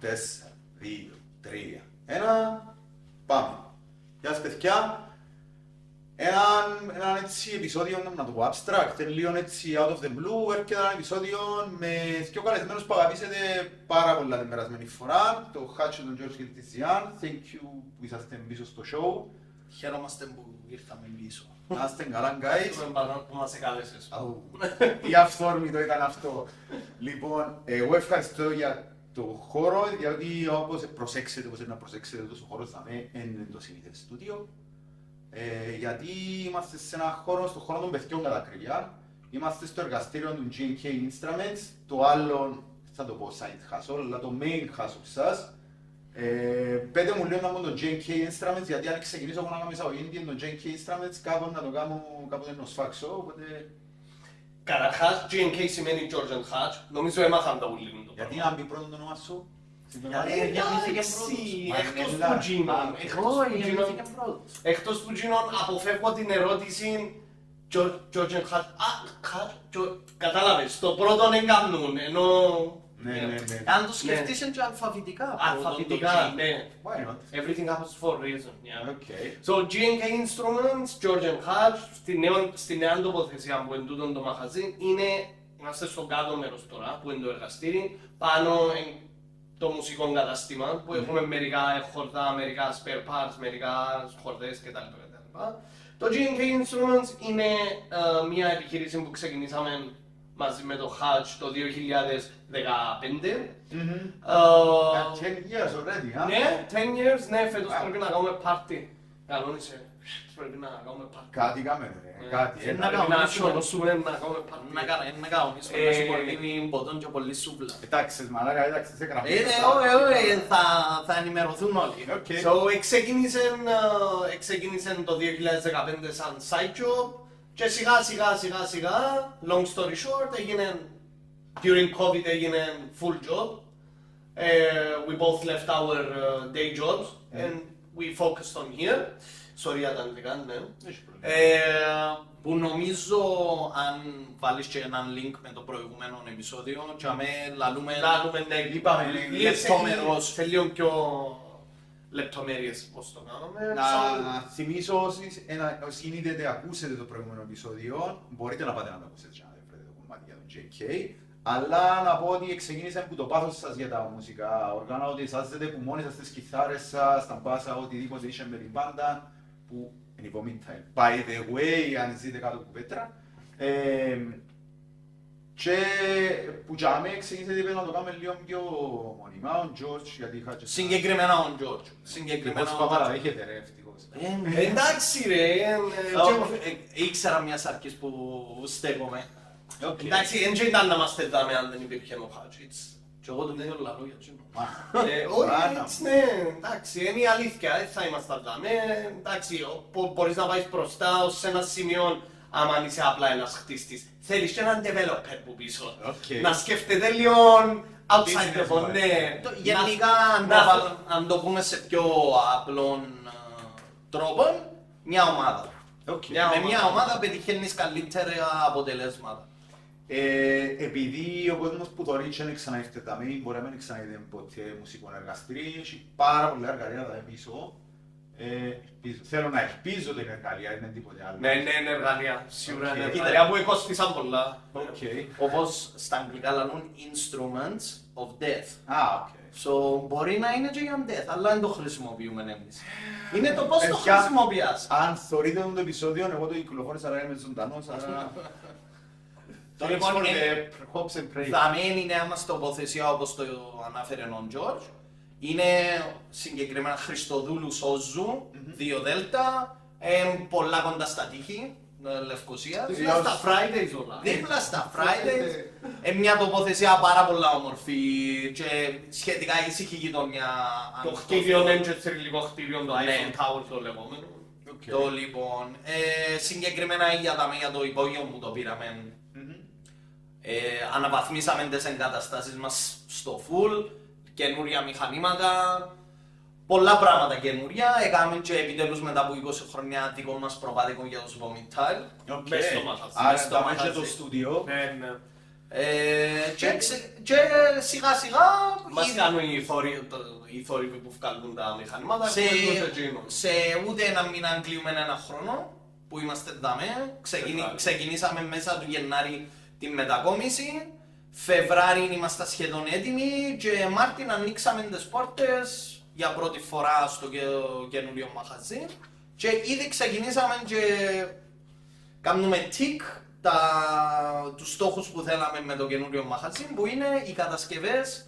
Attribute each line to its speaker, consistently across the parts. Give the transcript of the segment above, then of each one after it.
Speaker 1: 4, 2, 3, 1, πάμε. Γεια σας παιδιά. Έναν έτσι επεισόδιο, να το πω abstract, λίγο έτσι out of the blue, έρχεται ένα επεισόδιο με δύο καλεσμένους που αγαπήσετε πάρα πολλά την περασμένη φορά, το Χάτσο τον George και τη Ζιάν. Thank you που είσαστε πίσω στο show.
Speaker 2: Χαίρομαστε που ήρθαμε πίσω.
Speaker 1: Να είστε καλά, guys.
Speaker 2: Που μας εκάλεσες.
Speaker 1: Τι αυθόρμητο ήταν αυτό. Λοιπόν, εγώ ευχαριστώ για το χώρο, γιατί όπως προσέξετε, όπως είναι να προσέξετε, τόσο χώρος θα είναι το συνήθες στούντιο. Γιατί είμαστε σε ένα χώρο, στον χώρο των παιδιών κατά ακρίβεια. Είμαστε στο εργαστήριο του J&K Instruments, το άλλο, θα το πω side hustle, αλλά το main hustle σας. Πέτε μου λίγο να πω το J&K Instruments, γιατί αν ξεκινήσω εγώ να κάνω εισαγωγή το J&K Instruments, κάπου να το κάνω κάποτε να σφάξω, οπότε...
Speaker 2: Καταρχάς, J&K σημαίνει George and Hatch. Νομίζω έμαθαν τα ουλίγουν το
Speaker 1: γιατί να μπει πρώτον το όνομα σου.
Speaker 2: Εκτός που γίνον αποφεύγω την ερώτηση George and Hatch. Κατάλαβες, το πρώτο δεν κάνουν, ενώ...
Speaker 3: Αν το σκεφτείς είναι και αλφαβητικά.
Speaker 2: Αλφαβητικά, ναι.
Speaker 1: Why not?
Speaker 2: Everything happens for a reason.
Speaker 1: Okay.
Speaker 2: So, J&K Instruments, George and Hatch, στην νέα τοποθεσία που είναι τούτο το μαχαζί, είμαστε στο κάτω μέρος τώρα, που είναι το εργαστήρι, πάνω το μουσικό κατάστημα, που έχουμε μερικά χορδά, μερικά spare parts, μερικά χορδές κτλ. Το J&K Instruments είναι μια επιχείρηση που ξεκινήσαμε μαζί με το Hatch το 2015.
Speaker 1: 10 years already, huh?
Speaker 2: Ναι, 10 years, ναι, φέτος πρέπει να κάνουμε πάρτι. Κανόνισε, πρέπει να κάνουμε πάρτι.
Speaker 1: Κάτι κάμε ρε, κάτι.
Speaker 2: Να σιωνώσουμε, να κάνουμε πάρτι.
Speaker 3: Να κανονίσουμε να σου πολύ ποτόν και πολύ σούβλα.
Speaker 1: Εντάξει, μαλάκα, εντάξει, σε γραμμή.
Speaker 3: Όχι, θα ενημερωθούν όλοι.
Speaker 2: So, ξεκίνησε το 2015 σαν side job και σιγά, long story short, έγινε, during COVID έγινε full job. We both left our day jobs and we focused on here. Sorry για τα αγγλικά, ναι.
Speaker 3: Που νομίζω αν βάλεις και έναν link με το προηγούμενο επεισόδιο και αμέ λαλούμε λεπτόμερος.
Speaker 2: Σε λίγο πιο λεπτομέρειες πώς το κάνουμε.
Speaker 1: Να θυμίσω όσοι είδετε, ακούσετε το προηγούμενο επεισόδιο, μπορείτε να πάτε να το ακούσετε και να βρείτε το κομμάτι για τον JK. Αλλά να πω ότι ξεκίνησε από το πάθος σας για τα μουσικά όργανα, ότι εσάζετε που μόνοι σας τις κιθάρες σας, τα μπάσα, οτιδήποτε είχε με την μπάντα, που είναι υπομήντα. By the way, αν ζείτε κάτω από πέτρα. Και που για μέ ξεκίνησε να το κάνουμε λίγο πιο μονιμά, ο George, γιατί είχα και...
Speaker 3: Συγκεκριμένα ο George.
Speaker 1: Πώς παραδέχεται ρε, ευτυχώς.
Speaker 2: Εντάξει ρε,
Speaker 3: ήξερα μιας αρχής που στέκομαι.
Speaker 2: εντάξει, δεν ήταν να είμαστε δάμε αν δεν υπήρχε ο Hatch.
Speaker 3: Και εγώ τον ίδιο λαλό για τσίνο.
Speaker 2: Όχι, ναι, εντάξει, είναι η αλήθεια, δεν θα είμαστε δάμε. Εντάξει, μπορείς να πάεις μπροστά ως ένα σημείο άμα είσαι απλά ένας χτίστης. Θέλεις και έναν developer που πίσω. Να σκέφτεται λίγο outside the box, ναι.
Speaker 3: Γενικά, αν το πούμε σε πιο απλόν τρόπο, μια ομάδα. Με μια ομάδα πετυχαίνεις καλύτερα αποτελέσματα.
Speaker 1: Επειδή ο κόσμος που τώρα δεν ξαναήρθε τα μη, μπορεί να μην ξαναήρθε ποτέ μουσικό εργαστήρι, έχει πάρα πολλά εργαλεία τα πίσω. Θέλω να ελπίζω ότι είναι εργαλεία, δεν είναι τίποτε άλλο.
Speaker 2: Ναι, είναι εργαλεία. Σίγουρα είναι εργαλεία που κόστησαν πολλά.
Speaker 3: Όπως στα αγγλικά λαλούν instruments of death.
Speaker 1: Ah,
Speaker 3: So μπορεί να είναι και για death, αλλά δεν το χρησιμοποιούμε εμείς. Είναι το πώς το χρησιμοποιάς.
Speaker 1: Αν θεωρείτε το επεισόδιο, εγώ το κυκλοφόρησα να είμαι ζωντανός, αλλά...
Speaker 3: Λοιπόν, θα μένει η νέα μας τοποθεσία όπως το ανάφερε ο George. Είναι συγκεκριμένα Χριστοδούλου Σόζου, 2 Δέλτα, πολλά κοντά στα τείχη, Λευκοσίας.
Speaker 2: Δίπλα στα Fridays όλα.
Speaker 3: Δίπλα στα Fridays. Μια τοποθεσία πάρα πολλά όμορφη και σχετικά ήσυχη γειτονιά.
Speaker 2: Το κτίριο είναι και θρυλικό κτίριο, το Eiffel Tower το λεγόμενο.
Speaker 3: Το λοιπόν, συγκεκριμένα για το υπόγειο που το πήραμε. Αναβαθμίσαμε τις εγκαταστάσεις μας στο full, καινούρια μηχανήματα, πολλά πράγματα καινούρια. Έκαμε και επιτέλους μετά από 20 χρόνια δικό μας προβάδικο για το Vomit Tile.
Speaker 2: Μες στο μαχαζί.
Speaker 1: Άρα τα μάχια το στούντιο.
Speaker 3: Και σιγά σιγά
Speaker 2: Μας κάνουν οι θόρυβοι που βγάλουν τα μηχανήματα,
Speaker 3: σε ούτε ένα μήνα κλείουμε ένα χρόνο που είμαστε δαμέ. Ξεκινήσαμε μέσα του Γενάρη τη μετακόμιση. Φεβράρι είμαστε σχεδόν έτοιμοι και Μάρτιν ανοίξαμε τις πόρτες για πρώτη φορά στο καινούριο μαγαζί και ήδη ξεκινήσαμε και κάνουμε tick τους στόχους που θέλαμε με το καινούριο μαγαζί, που είναι οι κατασκευές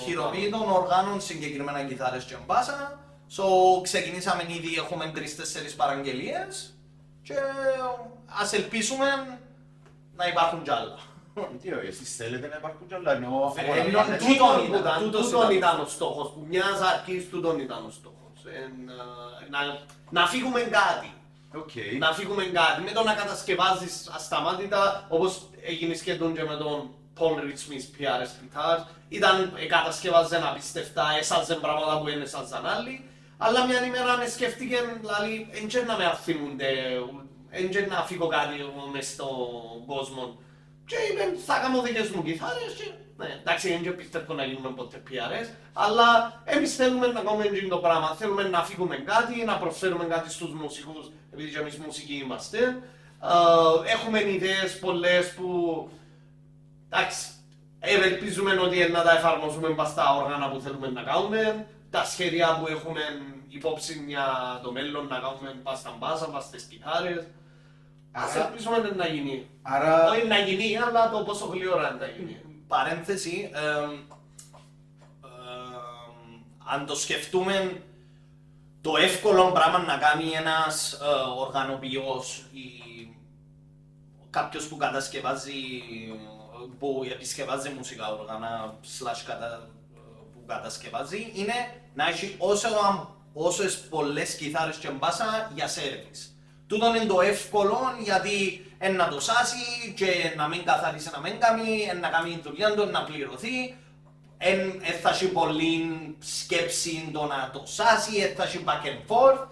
Speaker 3: χειροποίητων οργάνων, συγκεκριμένα κιθάρες και μπάσα. Ξεκινήσαμε ήδη, έχουμε 3-4 παραγγελίες και ας ελπίσουμε να υπάρχουν κι άλλα.
Speaker 1: Τι ωραία, εσείς θέλετε να υπάρχουν κι άλλα,
Speaker 2: Τούτον ήταν ο στόχος, που μιας αρχής τούτον ήταν ο στόχος. Να φύγουμε κάτι. Να φύγουμε κάτι, με το να κατασκευάζεις ασταμάτητα, όπως έγινε σχεδόν και με τον Paul Reed-Smith PRS Guitars. Κατασκευάζε απίστευτα, έσαζε πράγματα που δεν έσαζαν άλλοι, αλλά μια ημέρα με σκέφτηκε, δηλαδή, δεν να με αφήνονται, δεν να φύγω κάτι μες στον κόσμο. Και είπε, θα κάνω δικές μου κιθάρες και εντάξει, δεν πιστεύω να γίνουμε ποτέ PRS, αλλά εμείς θέλουμε να κάνουμε το πράγμα, θέλουμε να φύγουμε κάτι, να προσφέρουμε κάτι στους μουσικούς, επειδή και εμείς μουσικοί είμαστε. Έχουμε ιδέες πολλές που, εντάξει, ευελπίζουμε ότι να τα εφαρμόσουμε στα όργανα που θέλουμε να κάνουμε, τα σχέδια που έχουμε υπόψη για το μέλλον να κάνουμε στα μπάσα, στις κιθάρες. Ας ελπίζουμε να γίνει. Όχι να γίνει, αλλά το πόσο γλυόρα να γίνει.
Speaker 3: Παρένθεση, αν το σκεφτούμε, το εύκολο πράγμα να κάνει ένας οργανοποιός ή κάποιος που που επισκευάζει μουσικά όργανα που κατασκευάζει, είναι να έχει όσες πολλές κιθάρες και μπάσα για σέρβις. Τούτον είναι το εύκολο, γιατί να το σάσει και να μην καθαρίσει, να μην κάνει, να κάνει δουλειά του, να πληρωθεί. Θα έχει πολλή σκέψη το να το σάσει, θα έχει back and forth,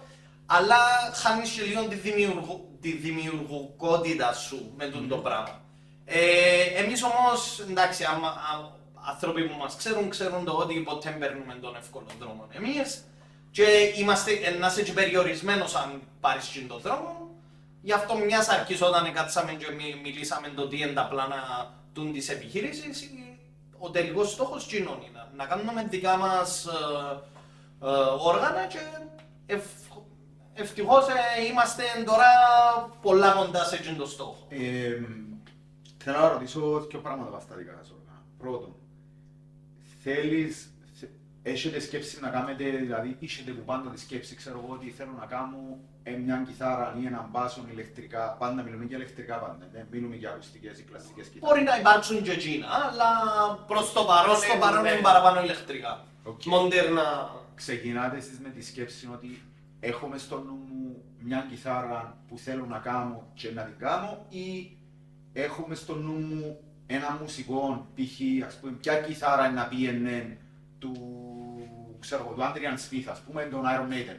Speaker 3: αλλά χάνεις και λίγο τη δημιουργικότητα σου με το πράγμα. Εμείς όμως, εντάξει, άνθρωποι που μας ξέρουν το ότι ποτέ παίρνουμε τον εύκολο δρόμο εμείς και είμαστε και περιορισμένος αν πάρεις τον δρόμο. Γι' αυτό μιας αρχής όταν κάτσαμε και μιλήσαμε το τι είναι τα πλάνα της επιχείρησης, ο τελικός στόχος κοινών είναι να κάνουμε δικά μας όργανα και ευτυχώς είμαστε τώρα πολλά κοντά σε αυτόν τον στόχο.
Speaker 1: Θέλω να ρωτήσω δύο πράγματα από τα δικά σας όργανα. Πρώτον, έχετε σκέψη να κάνετε, δηλαδή είσετε που πάντα τη σκέψη, ξέρω εγώ ότι θέλω να κάνω μια κιθάρα ή έναν μπάσο ηλεκτρικά, πάντα μιλούμε για ηλεκτρικά πάντα, δεν μιλούμε για ακουστικές ή κλασικές κιθάρες.
Speaker 3: Μπορεί να υπάρξουν και εκείνα, αλλά προς το παρόν είναι παραπάνω ηλεκτρικά.
Speaker 2: Μοντέρνα.
Speaker 1: Ξεκινάτε εσείς με τη σκέψη ότι έχουμε στο νου μου μια κιθάρα που θέλω να κάνω και να την κάνω, ή έχουμε στο νου μου ένα μουσικό, π.χ. ας πούμε ποια κιθάρα να πήγαινε του Adrian Smith, ας πούμε, τον Iron Maiden.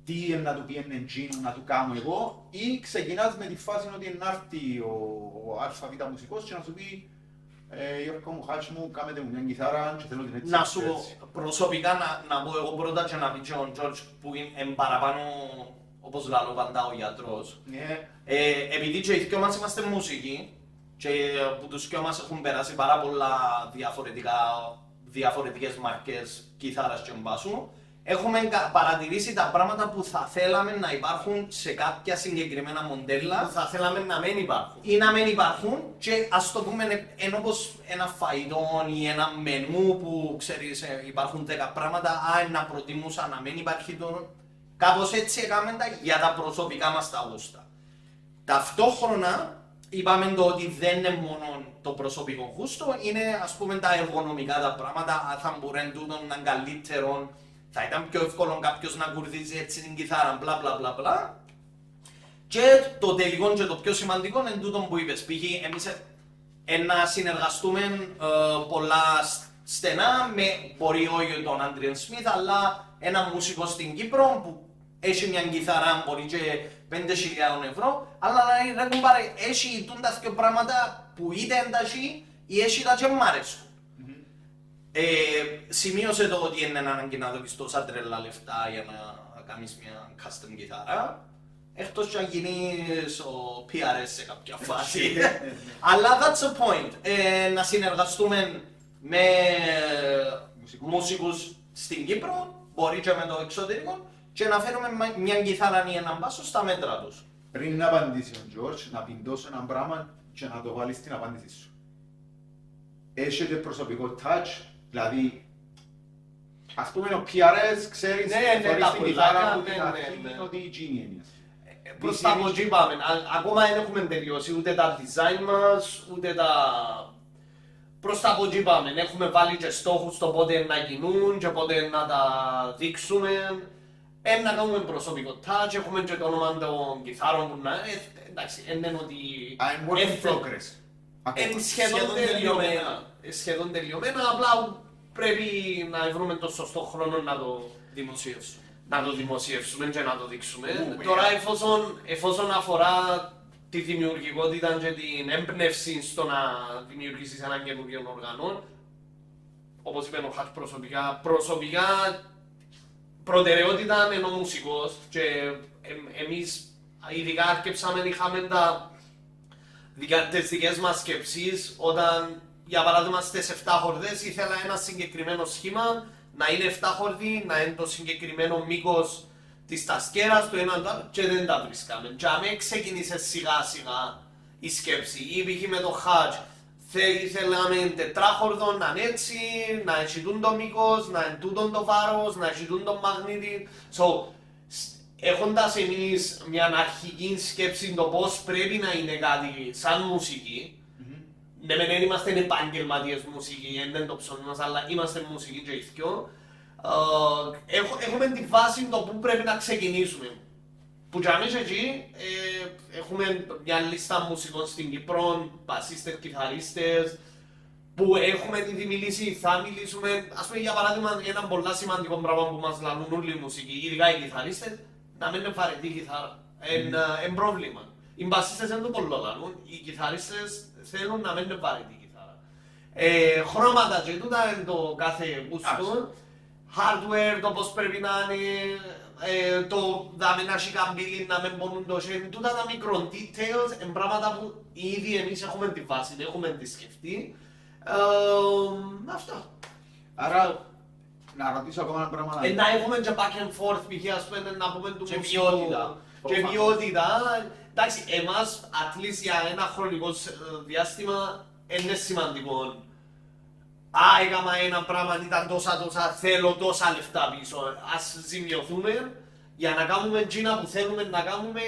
Speaker 1: Τι είναι να του πήγαινε εκείνο να του κάνω εγώ, ή ξεκινάς με τη φάση ότι να έρθει ο ΑΒ μουσικός και να σου πει Γιώργο μου, χάτσι μου, κάμετε μου μια κιθάρα και θέλω την έτσι.
Speaker 3: Να σου πω, προσωπικά να πω εγώ πρώτα και να πει και ο George που είναι παραπάνω, όπως λέω πάντα, ο γιατρός. Επειδή και οι δυο μας είμαστε μουσικοί και που τους δυο μας έχουν περάσει πάρα πολλά διαφορετικές μάρκες κιθάρας και μπάσου, έχουμε παρατηρήσει τα πράγματα που θα θέλαμε να υπάρχουν σε κάποια συγκεκριμένα μοντέλα.
Speaker 2: Που θα θέλαμε να μην υπάρχουν.
Speaker 3: Ή να μην υπάρχουν και ας το πούμε όπως ένα φαϊτό ή ένα μενού που ξέρεις υπάρχουν 10 πράγματα, να προτιμούσα να μην υπάρχει το... Κάπως έτσι έκαμε τα για τα προσωπικά μας τα γούστα. Ταυτόχρονα είπαμε το ότι δεν είναι μόνο το προσωπικό γούστο, είναι ας πούμε τα εργονομικά τα πράγματα, θα μπορούν τούτο να είναι καλύτερο, θα ήταν πιο εύκολο κάποιος να κουρδίζει έτσι την κιθάρα, μπλα μπλα μπλα μπλα. Και το τελικό και το πιο σημαντικό είναι τούτο που είπες, π.χ. εμείς να συνεργαστούμε πολλά στενά με, μπορεί όχι τον Adrian Smith, αλλά ένα μουσικό στην Κύπρο που έχει μια κιθάρα, μπορεί και 5.000 ευρώ, αλλά ρε κουμπάρε, έχει τούντα δύο πράγματα που είτε ένταχει ή έχει τα και μ' αρέσουν. Σημείωσε το ότι είναι ανάγκη να δώσεις τόσα τρελά λεφτά για να κάνεις μια custom κιθάρα, εκτός και αν γίνεις ο PRS σε κάποια φάση. Αλλά that's the point. Να συνεργαστούμε με μουσικούς στην Κύπρο, μπορεί και με το εξωτερικό, και να φέρουμε μια κιθάρα ή έναν μπάσο στα μέτρα τους.
Speaker 1: Πριν να απαντήσει ο George, να πιντώσω ένα πράγμα και να το βάλεις στην απάντηση σου. Έχετε προσωπικό touch, δηλαδή, ας πούμε ο PRS ξέρεις, φορείς την κιθάρα που την αρχή είναι ότι η Genie είναι.
Speaker 2: Προς τα από εκεί πάμε. Ακόμα δεν έχουμε τελειώσει ούτε τα design μας, ούτε τα... Προς τα από εκεί πάμε. Έχουμε βάλει και στόχους στο πότε να γίνουν και πότε να τα δείξουμε. Να κάνουμε προσωπικό touch, έχουμε και το όνομα των κιθάρων που να... Εντάξει, είναι ότι...
Speaker 1: I'm work in progress.
Speaker 2: Είναι σχεδόν τελειωμένα, απλά πρέπει να βρούμε το σωστό χρόνο να το δημοσιεύσουμε. Να το δημοσιεύσουμε και να το δείξουμε. Τώρα εφόσον αφορά τη δημιουργικότητα και την έμπνευση στο να δημιουργήσεις έναν καινούριο οργανό, όπως είπε ο Χατ προσωπικά προτεραιότητα είναι ο μουσικός και εμείς ειδικά αρκεψαμε, είχαμε τις δικές μας σκέψεις όταν για παράδειγμα στις 7 χορδές ήθελα ένα συγκεκριμένο σχήμα να είναι 7 χορδοί, να είναι το συγκεκριμένο μήκος της τασκέρας, το ένα και δεν τα βρίσκαμε. Και αμέ ξεκίνησε σιγά σιγά η σκέψη. Ή π.χ. με το Χατζ ήθελαμε τετράχορδο να είναι έτσι, να έχει το μήκος, να είναι τούτον το βάρος, να έχει το μαγνήτη. Έχοντας εμείς μια αρχική σκέψη το πώς πρέπει να είναι κάτι σαν μουσική, ναι, δεν είμαστε επαγγελματίες μουσικοί, δεν το ψώνι μας, αλλά είμαστε μουσικοί και οι δυο. Έχουμε τη βάση το που πρέπει να ξεκινήσουμε. Που και εμείς εκεί έχουμε μια λίστα μουσικών στην Κύπρο, μπασίστες, κιθαρίστες, που έχουμε τη μιλήσει, θα μιλήσουμε. Ας πούμε για παράδειγμα ένα πολύ σημαντικό πράγμα που μας λαλούν όλοι οι μουσικοί, ειδικά οι κιθαρίστες, να μην είναι βαρετή κιθάρα. Είναι πρόβλημα. Οι μπασίστες δεν το πολύ λαλούν, οι κιθαρίστες θέλουν να μην είναι βαρετή κιθάρα. Χρώματα και τούτα είναι το κάθε γούστο. Hardware, το πώς πρέπει να είναι, το να μην έχει καμπύλη, να μην μπορούν το χέρι. Τούτα τα μικρό details είναι πράγματα που ήδη εμείς έχουμε τη βάση, έχουμε τη σκεφτεί. Αυτό.
Speaker 1: Άρα, να ρωτήσω ακόμα ένα πράγμα.
Speaker 2: Να έχουμε και back and forth, π.χ. ας πούμε, να πούμε του μουσικού. Και ποιότητα. Εντάξει, εμάς, at least για ένα χρονικό διάστημα, είναι σημαντικό. Έκανα ένα πράγμα, ήταν τόσα, θέλω τόσα λεφτά πίσω. Ας ζημιωθούμε για να κάνουμε εκείνα που θέλουμε να κάνουμε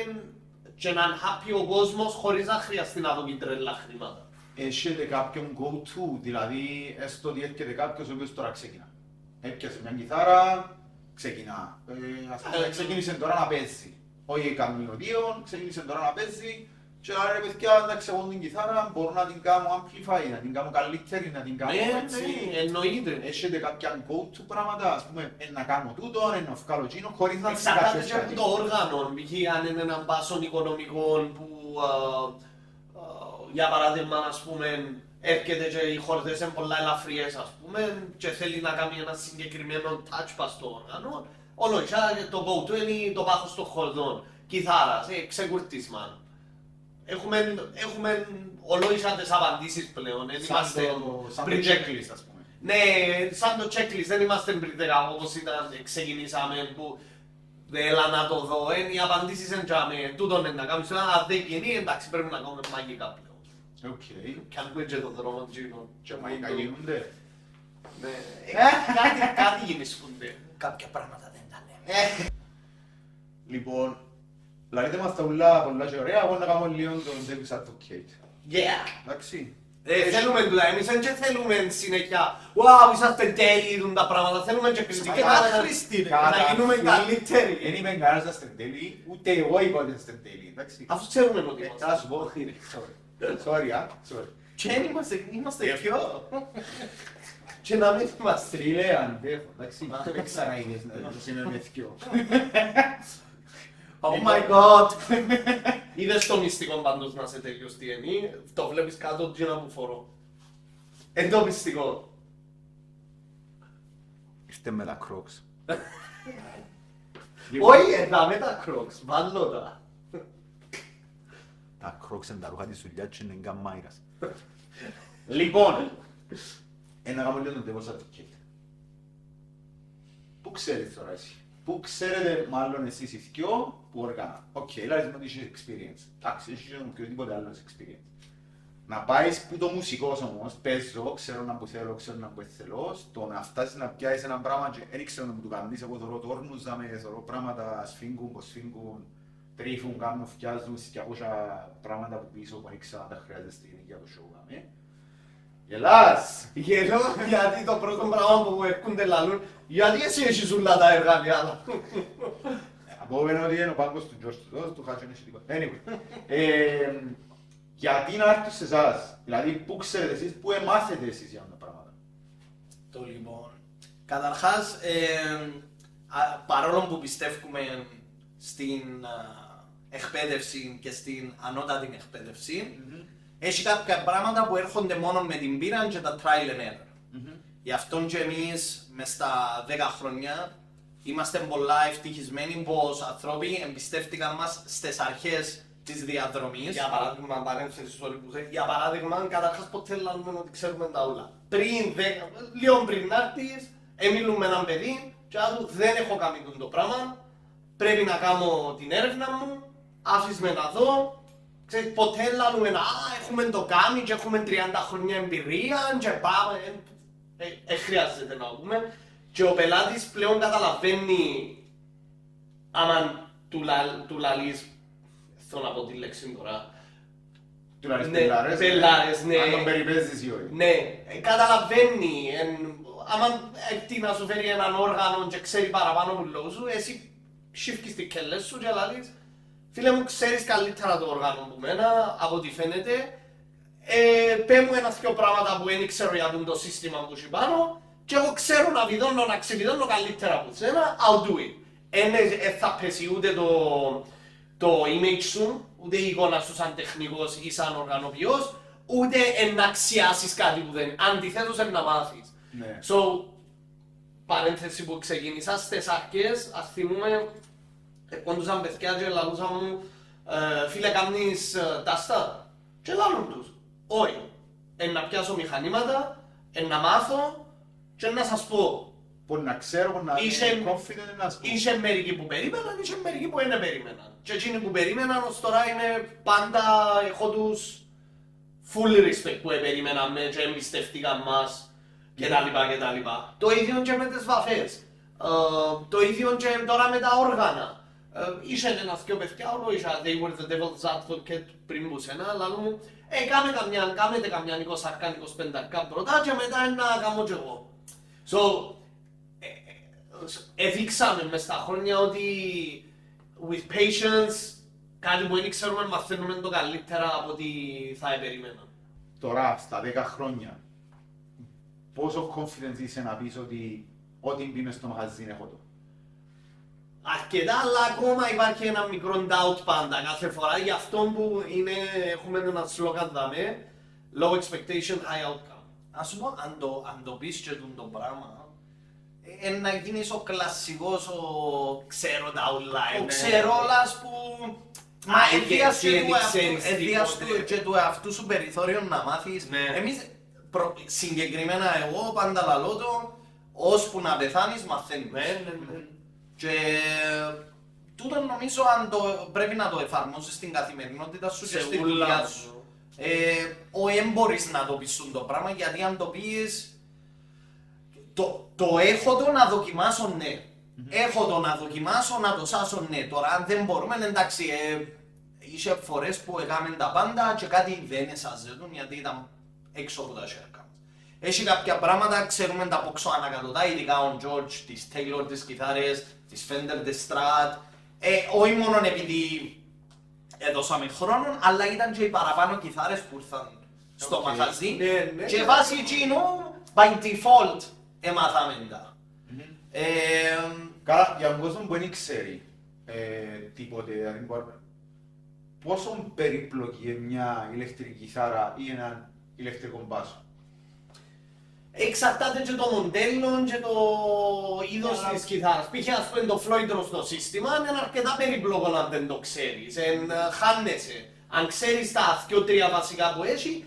Speaker 2: και να είναι happy ο κόσμος χωρίς να χρειαστεί να δω τρελά χρήματα.
Speaker 1: Έχετε κάποιον go-to, δηλαδή έστω ότι έρχεται κάποιος ο οποίος τώρα ξεκινά. Έπιασε μια κιθάρα, ξεκινά. Ξεκίνησε τώρα να παίζει. Όχι καμινοδίων, ξεκίνησε τώρα να παίζει. Και άρα ρε παιδιά, εντάξει, εγώ την κιθάρα μπορώ να την κάνω amplify, να την κάνω καλύτερη, να την κάνω έτσι.
Speaker 2: Ναι, εννοείται.
Speaker 1: Έχετε κάποια go-to πράγματα, ας πούμε, να κάνω τούτο, να βγάλω εκείνο, χωρίς να
Speaker 2: ξέρει κάποιος κάτι. Εξαρτάται και από το όργανο, π.χ. αν είναι έναν μπάσον οικονομικό που, για παράδειγμα, ας πούμε, έρχεται και οι χορδές είναι πολλά ελαφριές, ας πούμε, και θέλει να κάνει ένα συγκεκριμένο touch πας στο όργανο, ολόισα το go-to είναι το πάχος των χορδών, κιθάρας, ξεκουρτίσμα. Έχουμε ολόισα τις απαντήσεις πλέον, δεν είμαστε
Speaker 1: σαν το checklist, ας πούμε.
Speaker 2: Ναι, σαν το checklist, δεν είμαστε πριτέρα όπως ήταν, ξεκινήσαμε που έλα να το δω, οι απαντήσεις είναι τζάμε, τούτον είναι να κάνεις, αν δεν γίνει, εντάξει πρέπει να κάνουμε μαγικά πλέον.
Speaker 1: Οκ.
Speaker 2: Κι αν κουέτσε το δρόμο τζίνο.
Speaker 1: Και μαγικά γίνονται.
Speaker 2: Ναι, κάτι γίνονται. Κάποια πράγματα δεν τα λέμε.
Speaker 1: Λοιπόν, λαρείτε μας τα ούλα πολλά και ωραία, εγώ να κάνω λίγο τον Davis Advocate.
Speaker 2: Yeah!
Speaker 1: Εντάξει.
Speaker 2: Θέλουμε τούτα, εμείς δεν θέλουμε συνέχεια «Wow, είσαστε τέλειοι τα πράγματα», θέλουμε και κριτικές να γίνουμε καλύτεροι.
Speaker 1: Δεν είμαι κανένας να είστε τέλειοι, ούτε εγώ είπα ότι είστε τέλειοι, εντάξει.
Speaker 2: Αφού ξέρουμε ότι είμαστε.
Speaker 1: Θα σου πω, sorry.
Speaker 2: Και είμαστε πιο. και να μην είμαστε.
Speaker 1: Φίλε, αντέχω, εντάξει, δεν ξαναείδες να το συνεννεθκιό.
Speaker 2: Oh my god! Είδες το μυστικό πάντως να σε τέλειος τι είναι, το βλέπεις κάτω τζίνα που φορώ. Εν το μυστικό.
Speaker 1: Ήρθε με τα Crocs.
Speaker 2: Όχι, εδώ με τα Crocs, βάλω τα.
Speaker 1: Τα Crocs είναι τα ρούχα της δουλειάς και είναι γκαμάιρας. Λοιπόν, ένα γάμο λίγο τον Devil's Advocate. Πού ξέρεις τώρα εσύ? Πού ξέρετε μάλλον εσείς οι δυο που όργανα? Οκ, λάζεις μου ότι είσαι experience. Εντάξει, έχεις και οποιοδήποτε άλλος experience. Να πάεις που το μουσικός όμως, παίζω, ξέρω να που θέλω, ξέρω να που θέλω, στο να φτάσεις να πιάσεις ένα πράγμα και δεν ξέρω να μου το κάνεις, εγώ θωρώ τόρνους, θωρώ πράγματα, σφίγγουν, κοσφίγγουν, τρίφουν, κάνουν, φτιάζουν, 200 πράγματα που πίσω που δεν ξέρω αν τα χρειάζεται στην ηλικία του show. Γελάς!
Speaker 2: Γελώ γιατί το πρώτο πράγμα που μου έρχονται λαλούν, γιατί εσύ έχεις όλα τα εργαλεία.
Speaker 1: Απόμενο ότι είναι ο πάγκος του George του Χάτσον έχει τίποτα. Anyway, γιατί να έρθουν σε εσάς, δηλαδή πού ξέρετε εσείς, πού εμάθετε εσείς για αυτά τα πράγματα?
Speaker 3: Το λοιπόν, καταρχάς, παρόλο που πιστεύουμε στην εκπαίδευση και στην ανώτατη εκπαίδευση, έχει κάποια πράγματα που έρχονται μόνο με την πείρα και τα trial and error. Γι' αυτό και εμείς μες στα 10 χρόνια είμαστε πολλά ευτυχισμένοι πως άνθρωποι εμπιστεύτηκαν μας στις αρχές της διαδρομής.
Speaker 2: Για παράδειγμα, παρένθεση στο που για παράδειγμα, καταρχάς ποτέ λαλούμε ότι ξέρουμε τα όλα. Λίγο πριν να έρθεις, μιλούμε έναν παιδί και άτου δεν έχω κάνει το πράγμα, πρέπει να κάνω την έρευνα μου, άφης με να δω. Ξέρεις, ποτέ λαλούμε να έχουμε το κάνει και έχουμε 30 χρόνια εμπειρία και πάμε. Χρειάζεται να πούμε. Και ο πελάτης πλέον καταλαβαίνει άμα του λαλείς, θέλω να πω τη λέξη τώρα.
Speaker 1: Του λαλείς
Speaker 2: πελάρες, ναι.
Speaker 1: Αν τον περιπέζεις ή όχι.
Speaker 2: Ναι, καταλαβαίνει. Άμα τι να σου φέρει έναν όργανο και ξέρει παραπάνω από λόγω σου, εσύ σύφκεις τις κελές σου και λαλείς. Φίλε μου, ξέρεις καλύτερα το όργανο που μένα, από ό,τι φαίνεται. Πέ μου ένα-δυο πράγματα που δεν ξέρω για το σύστημα που έχει πάνω και εγώ ξέρω να βιδώνω, να ξεβιδώνω καλύτερα από σένα, I'll do it. Θα πέσει ούτε το image σου, ούτε η εικόνα σου σαν τεχνικός ή σαν οργανοποιός, ούτε να αξιάσεις κάτι που δεν είναι. Αντιθέτως να μάθεις.
Speaker 1: Ναι.
Speaker 2: So, παρένθεση που ξεκίνησα στις αρχές, ας θυμούμε, κόντουσαν παιδιά και λαλούσαν μου, φίλε κάνεις τάστα και λαλούν τους. Όχι, να πιάσω μηχανήματα, να μάθω και να σας πω.
Speaker 1: Που να ξέρω, να είμαι confident να σου πω.
Speaker 2: Είχε μερικοί που περίμεναν, είχε μερικοί που δεν περίμεναν. Και εκείνοι που περίμεναν ως τώρα είναι πάντα, έχω τους full respect που περίμεναν με και εμπιστεύτηκαν μας κτλ. Το ίδιο και με τις βαφές. Το ίδιο και τώρα με τα όργανα. Είχε ένας δυο παιδιά, όλο είχα, they were the devil's advocate πριν που σένα, αλλά μου κάμετε καμιά 20-25 πρώτα και μετά να κάνω κι εγώ. So, εδείξαμε μες τα χρόνια ότι with patience, κάτι που δεν ξέρουμε μαθαίνουμε το καλύτερα από ό,τι θα περίμενα.
Speaker 1: Τώρα, στα 10 χρόνια, πόσο confident είσαι να πεις ότι ό,τι μπει μες στο μαγαζί έχω το?
Speaker 2: Αρκετά, αλλά ακόμα υπάρχει ένα μικρό doubt πάντα κάθε φορά. Γι' αυτό που έχουμε ένα σλόγαν δαμέ, low expectation, high outcome.
Speaker 3: Ας σου πω, αν το πεις και το πράγμα, να γίνεις ο κλασσικός, ο ξέρω τα online. Ο ξερόλας που... Μα ενδιαστού και του εαυτού σου περιθώριο να μάθεις. Εμείς, συγκεκριμένα εγώ, πάντα λαλώ το, ώσπου να πεθάνεις μαθαίνεις. Και τούτο νομίζω αν πρέπει να το εφαρμόσεις στην καθημερινότητα σου και στη δουλειά σου. Όχι μπορείς να το πεις το πράγμα, γιατί αν το πεις το έχω το να δοκιμάσω, ναι. Έχω το να δοκιμάσω, να το σάσω, ναι. Τώρα αν δεν μπορούμε, εντάξει, είχε φορές που έκαμε τα πάντα και κάτι δεν εσάζετουν γιατί ήταν έξω από τα σέρκα. Έχει κάποια πράγματα, ξέρουμε τα πόξω ανακατοτά, ειδικά ο George, τις Taylor, τις κιθάρες, τις Fender, τις Strat. Όχι μόνο επειδή έδωσαμε χρόνο, αλλά ήταν και οι παραπάνω κιθάρες που ήρθαν στο μαγαζί
Speaker 2: Ναι.
Speaker 3: και βάσει εκείνου, by default, έμαθαμε τα.
Speaker 1: Καλά, για τον κόσμο που δεν ξέρει τίποτε, δηλαδή πόσο περίπλοκη είναι μια ηλεκτρική κιθάρα ή ένα ηλεκτρικό μπάσο.
Speaker 2: Εξαρτάται και το μοντέλο και το είδος της κιθάρας. Π.χ. ας πούμε το φλόιντρο στο σύστημα είναι αρκετά περίπλοκο αν δεν το ξέρεις. Χάνεσαι. Αν ξέρεις τα 2-3 βασικά που έχει,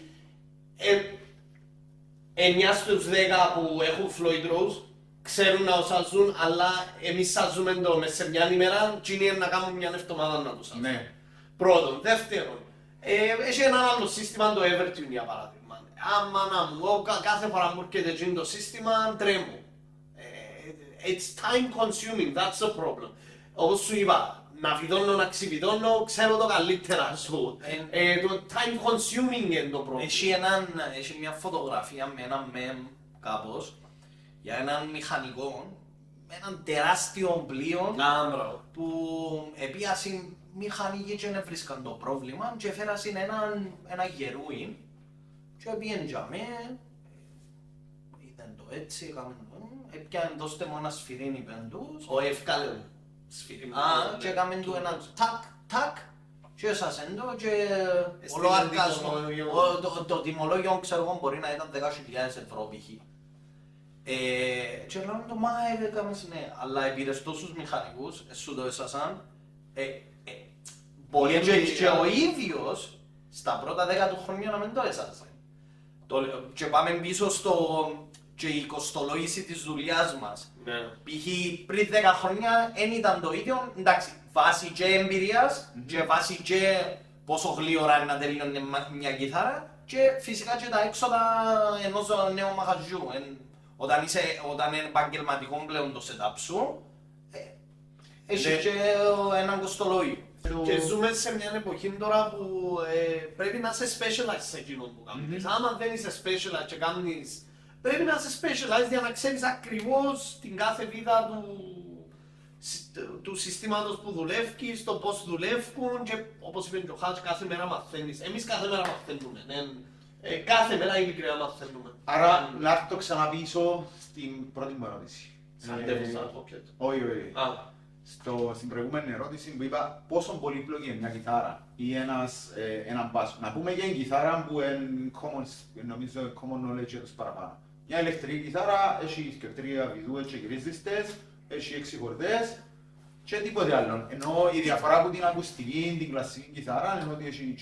Speaker 2: 9 στους 10 που έχουν φλόιντρους ξέρουν να το σάζουν, αλλά εμείς σάζουμε το μες σε μια ημέρα και είναι να κάνουμε μια εβδομάδα να το σάζουν.
Speaker 1: Ναι.
Speaker 2: Πρώτον. Δεύτερον, έχει ένα άλλο σύστημα, το Evertune για παράδειγμα. Άμα να μου, κάθε φορά μου έρχεται εκείνο το σύστημα, τρέμω. It's time consuming, that's the problem. Όπως σου είπα, να βιδώνω, να ξεβιδώνω, ξέρω το καλύτερα σου. Το time consuming είναι το πρόβλημα.
Speaker 3: Έχει μια φωτογραφία με ένα meme κάπως για έναν μηχανικό με έναν τεράστιο πλοίο που επίασαν μηχανικοί και δεν βρίσκαν το πρόβλημα και έφερασαν ένα γερούιν και πήγαινε για μέ, ήταν το έτσι, έκαμε το, έπιανε δώστε μου ένα σφυρίνι πέντους.
Speaker 2: Ο ευκάλε σφυρίνι.
Speaker 3: Και έκαμε του ένα τάκ και έσασεν το και
Speaker 2: Στείλε
Speaker 3: το τιμολόγιο ξέρω εγώ μπορεί να ήταν 10.000 ευρώ π.χ. Και λέω το μα έκαμες ναι, αλλά επήρες τόσους μηχανικούς, σου το έσασαν. Μπορεί και ο ίδιος στα πρώτα 10 του χρόνια να μην το έσασαν. Και πάμε πίσω και η κοστολόγηση της δουλειάς μας. Π.χ. πριν 10 χρόνια δεν ήταν το ίδιο, εντάξει, βάσει και εμπειρίας και βάσει και πόσο γλύωρα είναι να τελειώνει μια κιθάρα και φυσικά και τα έξοδα ενός νέου μαγαζιού. Όταν είναι επαγγελματικό πλέον το setup σου, έχει και έναν κοστολόγιο.
Speaker 2: Και ζούμε σε μια εποχή τώρα που πρέπει να είσαι specialized σε εκείνο που κάνεις. Άμα δεν είσαι specialized και κάνεις, πρέπει να είσαι specialized για να ξέρεις ακριβώς την κάθε βίδα του συστήματος που δουλεύεις, το πώς δουλεύουν και όπως είπε και ο Χάτς, κάθε μέρα μαθαίνεις. Εμείς κάθε μέρα μαθαίνουμε. Κάθε μέρα ειλικρινά μαθαίνουμε.
Speaker 1: Άρα, να έρθω το ξαναπίσω στην πρώτη μου ερώτηση. Όχι. Στην προηγούμενη ερώτηση που είπα πόσο πολύπλοκη είναι μια κιθάρα ή έναν μπάσο. Να πούμε για την κιθάρα που νομίζω common knowledge για τους παραπάνω. Μια ηλεκτρική κιθάρα έχει και 3 βιδούες και γυρίζιστες, έχει 6 χορδές και τίποτε άλλο. Ενώ η διαφορά από την ακουστική, την κλασική κιθάρα είναι ότι έχει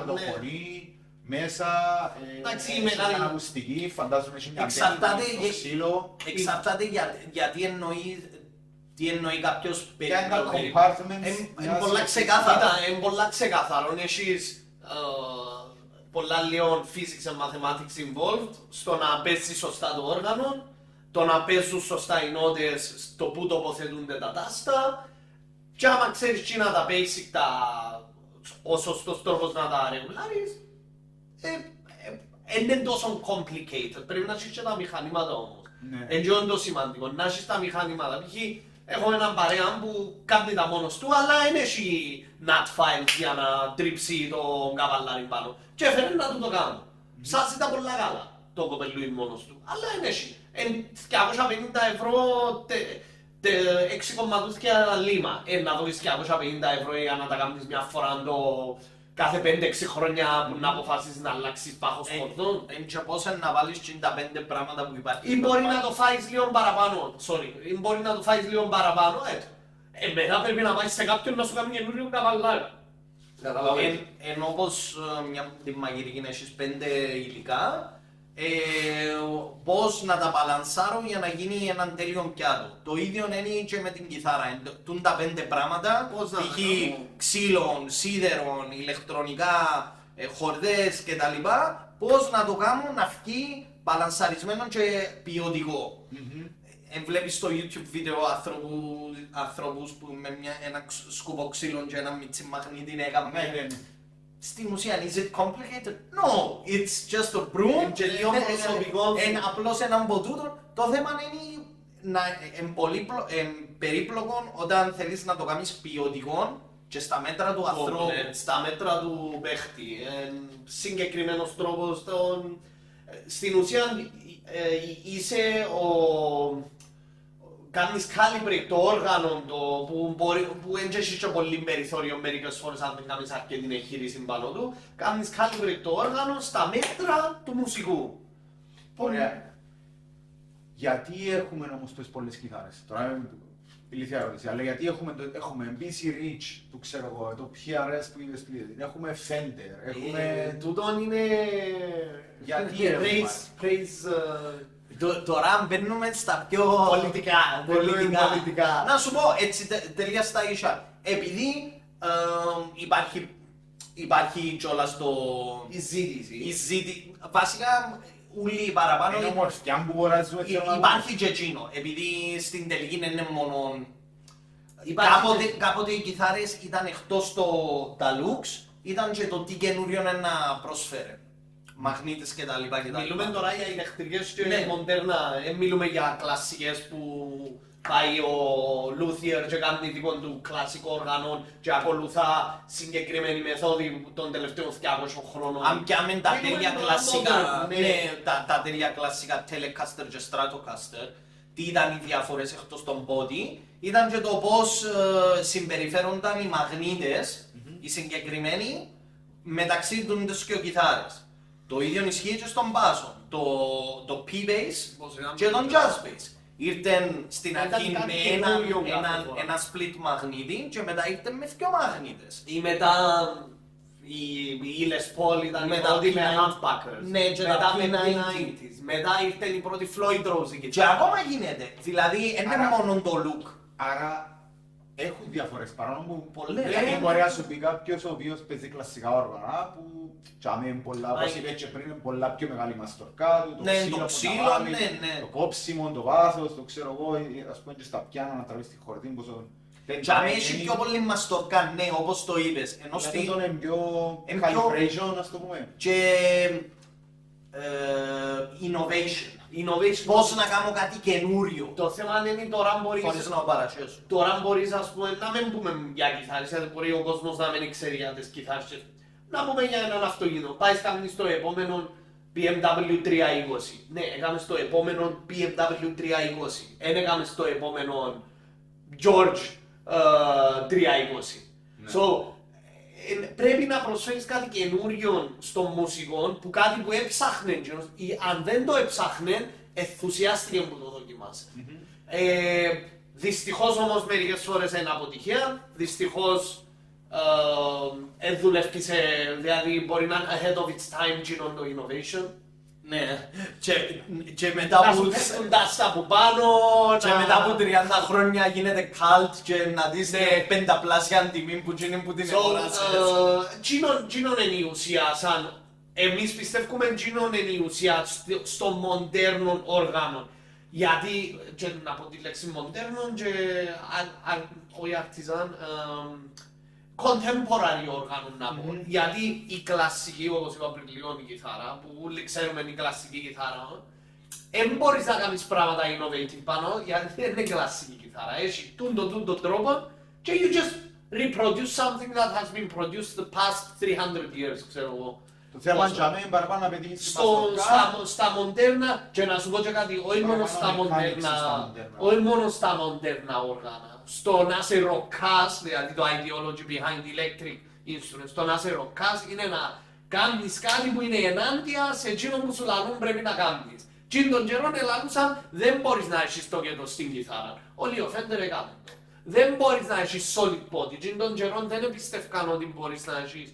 Speaker 1: το φωνή, μέσα, έχει ακουστική, φαντάζομαι έχει μια αντέννη, το ξύλο.
Speaker 3: Εξαρτάται γιατί τι εννοεί κάποιος
Speaker 2: Είναι πολλά ξεκάθαρο. Έχεις πολλά λίγο physics and mathematics involved στο να παίζεις σωστά το όργανο, το να παίζουν σωστά οι νότες στο που τοποθετούνται τα τάστα και άμα ξέρεις τι να τα basic, ο σωστός τρόπος να τα ρεγουλάρεις, είναι τόσο complicated. Πρέπει να έχεις και τα μηχανήματα όμως. Είναι το σημαντικό, να έχεις τα μηχανήματα. Έχω έναν παρέα που κάνει τα μόνος του, αλλά δεν έχει nut files για να τρίψει το καβαλάρι πάνω. Και έφερε να του το κάνω. Σάζει τα πολλά καλά το κοπελούι μόνος του, αλλά δεν έχει. 250 ευρώ 6 κομματούθηκια λίμα. Να δώσεις 250 ευρώ για να τα κάνεις μια φορά κάθε 5-6 χρόνια που να αποφάσεις να αλλάξεις πάχος χορδών.
Speaker 3: Και πώς να βάλεις τα 5 πράγματα που υπάρχουν.
Speaker 2: Ή μπορεί να το φάεις λίγο παραπάνω, ή μπορεί να το φάεις λίγο παραπάνω, μετά πρέπει να πάει σε κάποιον να σου κάνει καινούριο καβαλάρι.
Speaker 3: Ενώ όπως τη μαγειρική να έχεις 5 υλικά, πώς να τα παλανσάρω για να γίνει έναν τέλειο πιάτο. Το ίδιο είναι και με την κιθάρα. Τούν τα 5 πράγματα, π.χ. ξύλων, σίδερων, ηλεκτρονικά, χορδές κτλ. Πώς να το κάνω να βγει παλανσαρισμένο και ποιοτικό. Βλέπεις στο YouTube βίντεο ανθρώπους που με ένα σκούπο ξύλων και ένα μίτσι μαγνήτη έκαμε. Στην ουσία, is it complicated? No, it's just a broom and απλώς έναν ποτούτο. Το θέμα είναι περίπλοκο όταν θέλεις να το κάνεις ποιοτικό και στα μέτρα του ανθρώπου.
Speaker 2: Στα μέτρα του παίχτη. Συγκεκριμένος τρόπος. Στην ουσία είσαι κάνεις calibrate το όργανο που δεν έχει και πολύ περιθώριο μερικές φορές αν δεν κάνεις αρκετή εγχείρηση πάνω του. Κάνεις calibrate το όργανο στα μέτρα του μουσικού.
Speaker 1: Ωραία. Γιατί έχουμε όμως τόσες πολλές κιθάρες? Τώρα ηλίθια ερώτηση, αλλά γιατί έχουμε BC Rich, του ξέρω εγώ, το PRS που είναι σπίτι, έχουμε Fender, έχουμε...
Speaker 2: Τούτον είναι...
Speaker 1: Γιατί έχουμε...
Speaker 3: Τώρα μπαίνουμε στα πιο
Speaker 2: πολιτικά.
Speaker 3: Να σου πω έτσι τελεία στα ίσα. Επειδή υπάρχει κιόλας
Speaker 2: η ζήτηση.
Speaker 3: Βασικά ούλοι παραπάνω.
Speaker 1: Είναι ομορφιά που μπορεί να ζούμε.
Speaker 3: Υπάρχει και εκείνο. Επειδή στην τελική είναι μόνο. Κάποτε οι κιθάρες ήταν εκτός το Deluxe, ήταν και το τι καινούριο να προσφέρει. Μαγνήτες κτλ.
Speaker 2: Μιλούμε τώρα για ηλεκτρικές και
Speaker 3: ναι.
Speaker 2: μοντέρνα, μιλούμε για κλασικές που πάει ο Λούθιερ και κάνει δικό του κλασικό όργανο και ακολουθά συγκεκριμένη μεθόδη των τελευταίων 200 χρόνων.
Speaker 3: Αν πιάμε τα τέλεια κλασικά, τα τέλεια κλασικά Telecaster και Stratocaster, τι ήταν οι διαφορές εκτός των body, ήταν και το πώς συμπεριφέρονταν οι μαγνήτες, οι συγκεκριμένοι, μεταξύ των δύο κιθάρες. Το ίδιο ισχύει και στον μπάσο, το P-Bass και τον Jazz Bass. Ήρθαν στην αρχή με ένα split μαγνήτη και μετά ήρθαν με δύο μαγνήτες.
Speaker 2: Ή μετά η Les Paul ήταν η πρώτη με humbuckers.
Speaker 3: Ναι, και
Speaker 2: μετά
Speaker 3: τα
Speaker 2: με
Speaker 3: P90s.
Speaker 2: Μετά ήρθαν η πρώτη Floyd Rose.
Speaker 3: Και ακόμα γίνεται. Δηλαδή, δεν είναι μόνο το look.
Speaker 1: Άρα έχουν διαφορές παρόλο που
Speaker 3: πολλές.
Speaker 1: Δηλαδή μπορεί να σου πει κάποιος ο οποίος παίζει κλασικά όργανα που τσάμε είναι πολλά, όπως είπε και πριν, είναι πολλά πιο μεγάλη μαστορκά του, το ξύλο, το κόψιμο, το βάθος, το ξέρω εγώ, ας πούμε και στα πιάνα να τραβείς τη χορδή πόσο...
Speaker 3: Τσάμε έχει πιο πολύ μαστορκά, ναι, όπως το είπες. Ενώ
Speaker 1: γιατί τον είναι πιο calibration, ας το πούμε.
Speaker 3: Και innovation. Πώς να κάνω κάτι καινούριο.
Speaker 2: Το θέμα είναι τώρα μπορείς...
Speaker 3: Χωρίς να παρασχέσω.
Speaker 2: Τώρα μπορείς ας πούμε να μην πούμε για κιθάρες, γιατί μπορεί ο κόσμος να μην ξέρει για τις κιθάρες. Να πούμε για έναν αυτοκίνητο. Πάει κάνει στο επόμενο BMW 320. Ναι, έκαμε στο επόμενο BMW 320. Δεν έκαμε στο επόμενο George 320.
Speaker 1: Ναι.
Speaker 2: So, πρέπει να προσφέρεις κάτι καινούριο στον μουσικό που κάτι που έψαχνε. Αν δεν το έψαχνε, ενθουσιάστηκε που το δοκιμάσει. Δυστυχώς όμως μερικές φορές είναι αποτυχία. Δυστυχώς δουλεύκησε, δηλαδή μπορεί να είναι ahead of its time γίνον το innovation.
Speaker 3: Ναι, και μετά
Speaker 2: Να
Speaker 3: που...
Speaker 2: σου πέφτουν τα στα από πάνω,
Speaker 3: Και μετά από 30 χρόνια γίνεται cult και να δεις πενταπλάσια τιμή που γίνει που την αγοράσεις.
Speaker 2: Γίνον είναι η ουσία, σαν εμείς πιστεύουμε γίνον είναι η ουσία στο μοντέρνο όργανο. Γιατί, και να πω τη λέξη μοντέρνο και όχι αρτιζάν, contemporary όργανο να πω. Γιατί η κλασική, όπως είπα πριν λίγο, η κιθάρα, που όλοι ξέρουμε η κλασική κιθάρα, δεν μπορείς να κάνεις πράγματα innovative πάνω, γιατί δεν είναι κλασική κιθάρα. Έχει τούντο τρόπο και you just reproduce something that has been produced the past 300 years, ξέρω εγώ.
Speaker 1: Το θέμα είναι παραπάνω να πετύχεις τη
Speaker 2: στα μοντέρνα, και να σου πω και κάτι, όχι μόνο στα μοντέρνα όργανα. Στο να σε ροκάς, δηλαδή το ideology behind electric instruments, το να σε ροκάς είναι να κάνεις κάτι που είναι ενάντια σε εκείνο που σου λαλούν πρέπει να κάνεις. Και των καιρών ελάλουσαν δεν μπορείς να έχεις το κέντρο στην κιθάρα. Όλοι ο Fender έκαναν το. Δεν μπορείς να έχεις solid body. Και των καιρών δεν εμπιστεύκαν ότι μπορείς να έχεις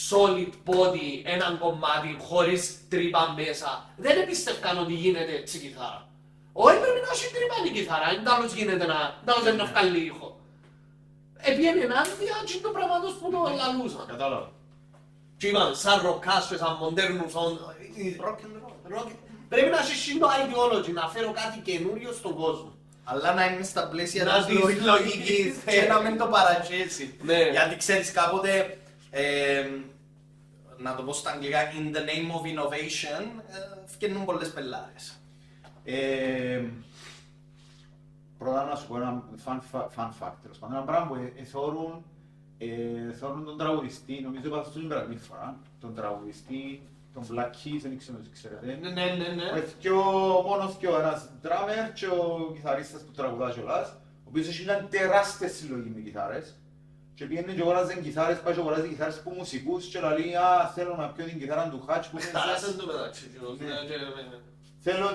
Speaker 2: solid body έναν κομμάτι χωρίς τρύπα μέσα. Δεν εμπιστεύκαν ότι γίνεται έτσι κιθάρα. Όχι πρέπει να έχει τρύπα η κιθάρα, εντάλλως γίνεται να βγάλει ήχο. Επιένει ενάντια και το πράγματος που το λαλούσαν.
Speaker 1: Κατάλαβα.
Speaker 2: Και είπαν σαν ροκάς και σαν μοντέρνους rock and roll. Πρέπει να έχει το ideology, να φέρω κάτι καινούριο στον κόσμο.
Speaker 3: Αλλά να είναι στα πλαίσια
Speaker 2: Να
Speaker 3: της
Speaker 2: δεις
Speaker 3: λογικής και να μην το παρασχέσει. Γιατί ξέρεις κάποτε, να το πω στα αγγλικά, in the name of innovation, φτιάχνουν πολλές πελάρες.
Speaker 1: Πρώτα να σου πω ένα fun fact, ένα πράγμα που θεωρούν Θέλουν τον τραγουδιστή, νομίζω είπα αυτό την περασμένη φορά, τον τραγουδιστή, τον Black Keys, δεν ξέρω αν ξέρετε.
Speaker 2: Ναι.
Speaker 1: Μόνος και ένας drummer και ο κιθαρίστας που τραγουδά κιόλας, ο οποίος έχει μια τεράστια συλλογή με κιθάρες και πήγαινε και αγοράζει κιθάρες, πάει και αγοράζει κιθάρες που μουσικούς και λέει θέλω να πιω την κιθάρα του Χάτς που θέλω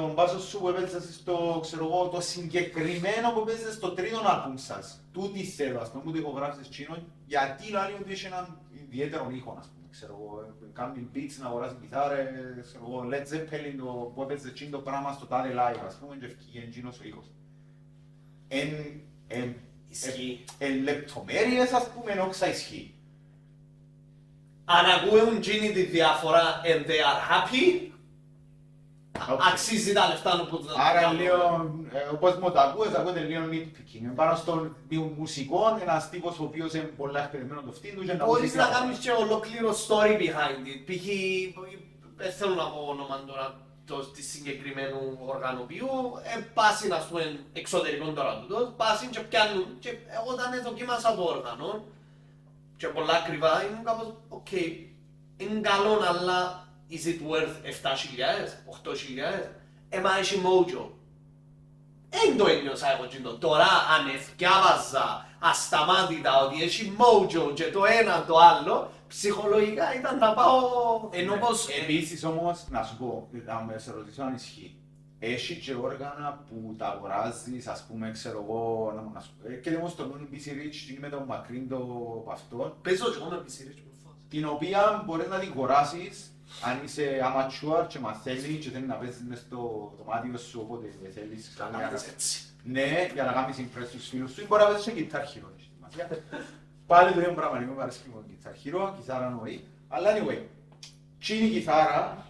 Speaker 1: τον μπάσο σου που έπαιζες στο, ξέρω εγώ, το συγκεκριμένο που έπαιζες στο τρίτο άλμπουμ σας. Τούτη θέλω, ας πούμε, που το ηχογράφησες τσίνο, γιατί λέει ότι έχει έναν ιδιαίτερο ήχο, ας πούμε, ξέρω εγώ, κάνει beats να αγοράζει κιθάρες, ξέρω εγώ, Led Zeppelin που έπαιζες τσίνο το πράγμα στο τάδε live, ας πούμε, και ευκήγε τσίνος ο ήχος. Εν λεπτομέρειες, ας πούμε, όξα ισχύει.
Speaker 2: Αν ακούουν τσίνη τη διαφορά and they are happy, αξίζει τα λεφτά που θα
Speaker 1: άρα λίγο, όπως μου το ακούες, ακούτε λίγο nitpicking. Πάνω στον μουσικό, ένας τύπος ο οποίος είναι πολλά εκπαιδευμένο το φτύν του και να
Speaker 2: μπορείς να κάνεις και ολόκληρο story behind it. Π.χ. δεν θέλω να πω όνομα τώρα της συγκεκριμένου οργανοποιού, πάσιν ας πούμε εξωτερικών τώρα τούτος, πάσιν και πιάνουν και όταν δοκίμασα το όργανο και πολλά ακριβά ήμουν κάπως, οκ, είναι καλό αλλά is it worth 7.000, 8.000, μα έχει mojo. Εν το ένιωσα εγώ και τώρα αν εθιάβαζα ασταμάτητα ότι έχει mojo και το ένα το άλλο, ψυχολογικά ήταν να πάω...
Speaker 1: Επίσης όμως, να σου πω, να σε ρωτήσω αν ισχύει. Έχει και όργανα που τα αγοράζεις, ας πούμε, ξέρω εγώ, να σου πω, και όμως το νου BC Rich με το μακρύν το αυτό.
Speaker 2: Παίζω και εγώ με BC Rich.
Speaker 1: Την οποία μπορείς να την αγοράσεις αν είσαι amateur και μαθαίνεις και θέλεις να παίζεις μες στο δωμάτιο σου όποτε θέλεις.
Speaker 2: Να κάνεις έτσι.
Speaker 1: Ναι, για να κάνεις impress στους φίλους σου ή μπορεί να παίζεις και Guitar Hero. Πάλι το ίδιο πράγμα, εγώ μου αρέσει και μόνο Guitar Hero, κιθάρα νοή. Αλλά anyway, τι είναι η κιθάρα,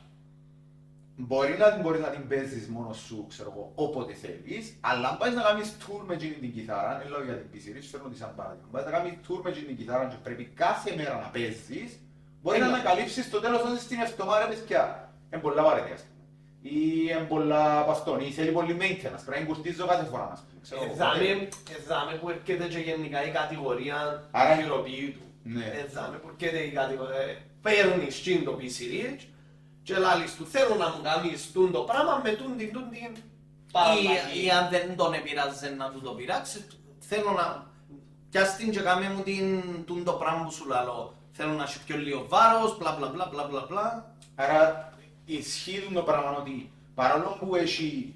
Speaker 1: μπορεί να την παίζεις μόνος σου, ξέρω εγώ, όποτε θέλεις, αλλά αν πάεις να κάνεις tour με την κιθάρα, δεν λέω για την PC Rich, φέρνω τη σαν παράδειγμα, πάεις να κάνεις tour με την κιθάρα και πρέπει κάθε μέρα να παίζεις, μπορεί να ανακαλύψεις το τέλος όταν στην εβδομάδα παιδιά. Είναι πολλά βαρετή, ας πούμε. Ή είναι πολλά παστών, ή θέλει πολύ maintenance, πρέπει να εγκουρτίζω κάθε φορά, ας πούμε.
Speaker 2: Εδάμε που έρχεται και γενικά η κατηγορία χειροποίητου. Εδάμε που έρχεται η κατηγορία, παίρνεις το PC Rich και λάλης του θέλω να μου κάνεις το πράγμα με την
Speaker 3: ή αν δεν τον επειράζει να του το πειράξεις, θέλω να πιάστην και κάμε μου το πράγμα που σου λαλώ. Θέλω να έχει πιο λίγο βάρος, μπλα μπλα μπλα μπλα μπλα μπλα.
Speaker 1: Άρα ισχύει το πράγμα ότι παρόλο που έχει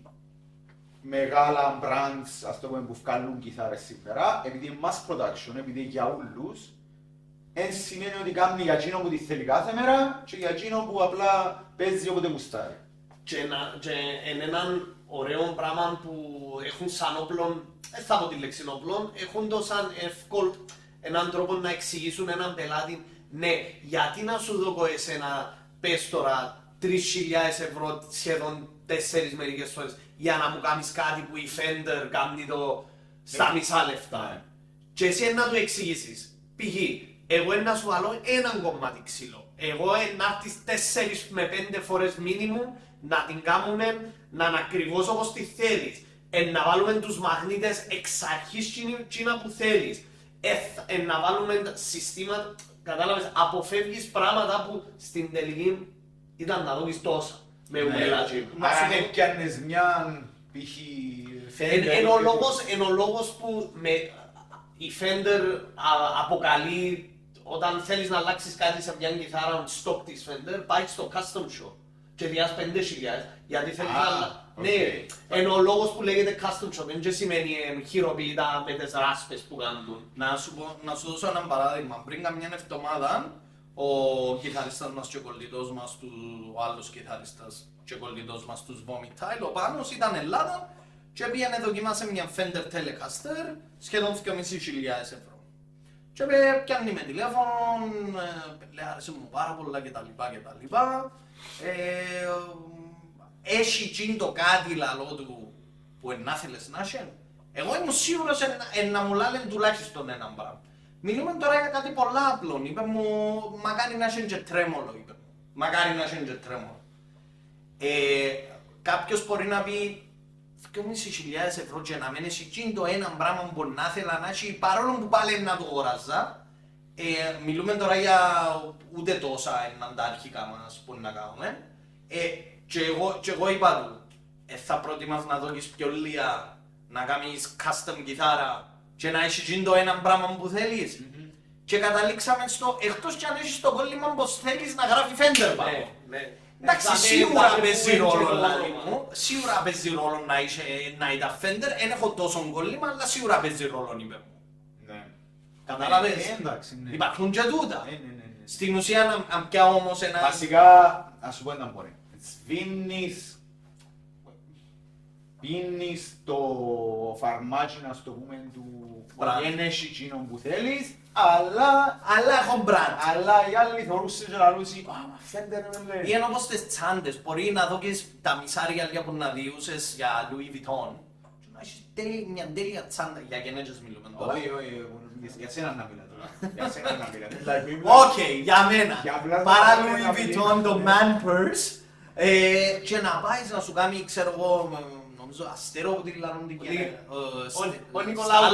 Speaker 1: μεγάλα brands ας το πούμε, που βγάλουν κιθάρες σήμερα, επειδή είναι mass production, επειδή είναι για όλους, εν σημαίνει ότι κάνει για εκείνο που τη θέλει κάθε μέρα και για εκείνο που απλά παίζει όποτε γουστάρει.
Speaker 2: Και είναι έναν ωραίο πράγμα που έχουν σαν όπλο, δεν θα πω τη λέξη όπλο, έχουν το σαν εύκολο έναν τρόπο να εξηγήσουν έναν πελάτη, ναι, γιατί να σου δω εσένα, πες τώρα, 3.000 ευρώ σχεδόν 4 μερικές φορές για να μου κάνεις κάτι που η Fender κάνει το στα μισά λεφτά. Και εσύ να του εξηγήσεις, π.χ. εγώ να σου βάλω έναν κομμάτι ξύλο. Εγώ να έρθεις 4 με 5 φορές minimum να την κάνουμε να είναι ακριβώς όπως τη θέλεις. Να βάλουμε τους μαγνήτες εξ αρχής τσίνα που θέλεις. Να βάλουμε συστήματα, κατάλαβες, αποφεύγεις πράγματα που στην τελική ήταν να δώσεις τόσα. Με ουμπέλα τσίπ.
Speaker 1: Άρα έπιανες μια π.χ.
Speaker 2: Είναι ο λόγος που η Fender αποκαλεί όταν θέλεις να αλλάξεις κάτι σε μια κιθάρα stock της Fender, πάει στο custom shop και διάς 5.000 γιατί θέλεις να... Ναι, είναι ο λόγος που λέγεται custom shop, δεν σημαίνει χειροποίητα με τις ράσπες που κάνουν.
Speaker 3: Να σου δώσω ένα παράδειγμα. Πριν καμιά εβδομάδα, ο κιθαρίστας μας και ο κολλητός μας, ο άλλος κιθαρίστας και ο κολλητός μας τους Vomitile, ο Πάνος ήταν Ελλάδα και πήγαινε δοκιμάσε μια Fender Telecaster σχεδόν 2.500 ευρώ. Και πιάνει με τηλέφωνο, λέει άρεσε μου πάρα πολλά κτλ. Έχει εκείνο το κάτι λαλό του που να θέλεις να έχει. Εγώ ήμουν σίγουρος να μου λένε τουλάχιστον έναν πράγμα. Μιλούμε τώρα για κάτι πολλά απλό. Είπε μου, μακάρι να έχει και τρέμολο. Είπε. Μακάρι να έχει και τρέμολο. Κάποιος μπορεί να πει 2.500 ευρώ και να μένει εκείνο το έναν πράγμα που μπορεί να θέλει να έχει, παρόλο που πάλι να το αγοράζα, Μιλούμε τώρα για ούτε τόσα έναν τα αρχικά μας που να κάνουμε. Και εγώ είπα του, θα προτιμάς να δώσεις πιο λίγα, να κάνεις custom κιθάρα και να έχεις το ένα πράγμα που θέλεις. Και καταλήξαμε στο, εκτός κι αν έχεις το κόλλημα πως θέλεις να γράφει Fender πάνω. Εντάξει, σίγουρα παίζει ρόλο, σίγουρα παίζει ρόλο να ήταν Fender, δεν έχω τόσο κόλλημα, αλλά σίγουρα παίζει ρόλο, είπε μου. Καταλάβες, υπάρχουν και τούτα. Στην ουσία, αν πια όμως ένα...
Speaker 1: Βασικά, ας σου πω ένα μπορεί. Πίνεις το φαρμάκι, να το πούμε, του γενέσαι εκείνον που θέλεις, αλλά
Speaker 3: έχω μπραντ.
Speaker 1: Αλλά οι άλλοι θεωρούσαν και λαλούσαν, Fender με λέει.
Speaker 3: Ή ενώ όπως τις τσάντες, μπορεί να δώκεις τα μισάρια που να διούσες για Louis Vuitton και να έχεις μια τέλεια τσάντα, για γενέτσες μιλούμε τώρα.
Speaker 1: Όχι, για σένα να μιλά τώρα. Για σένα να μιλά.
Speaker 3: Οκ, για μένα. Παρά Louis Vuitton, το man purse, και να πάεις να σου κάνει, ξέρω εγώ, νομίζω αστέρο που τη λαλούν την κυρία.
Speaker 2: Ο Νικολάου.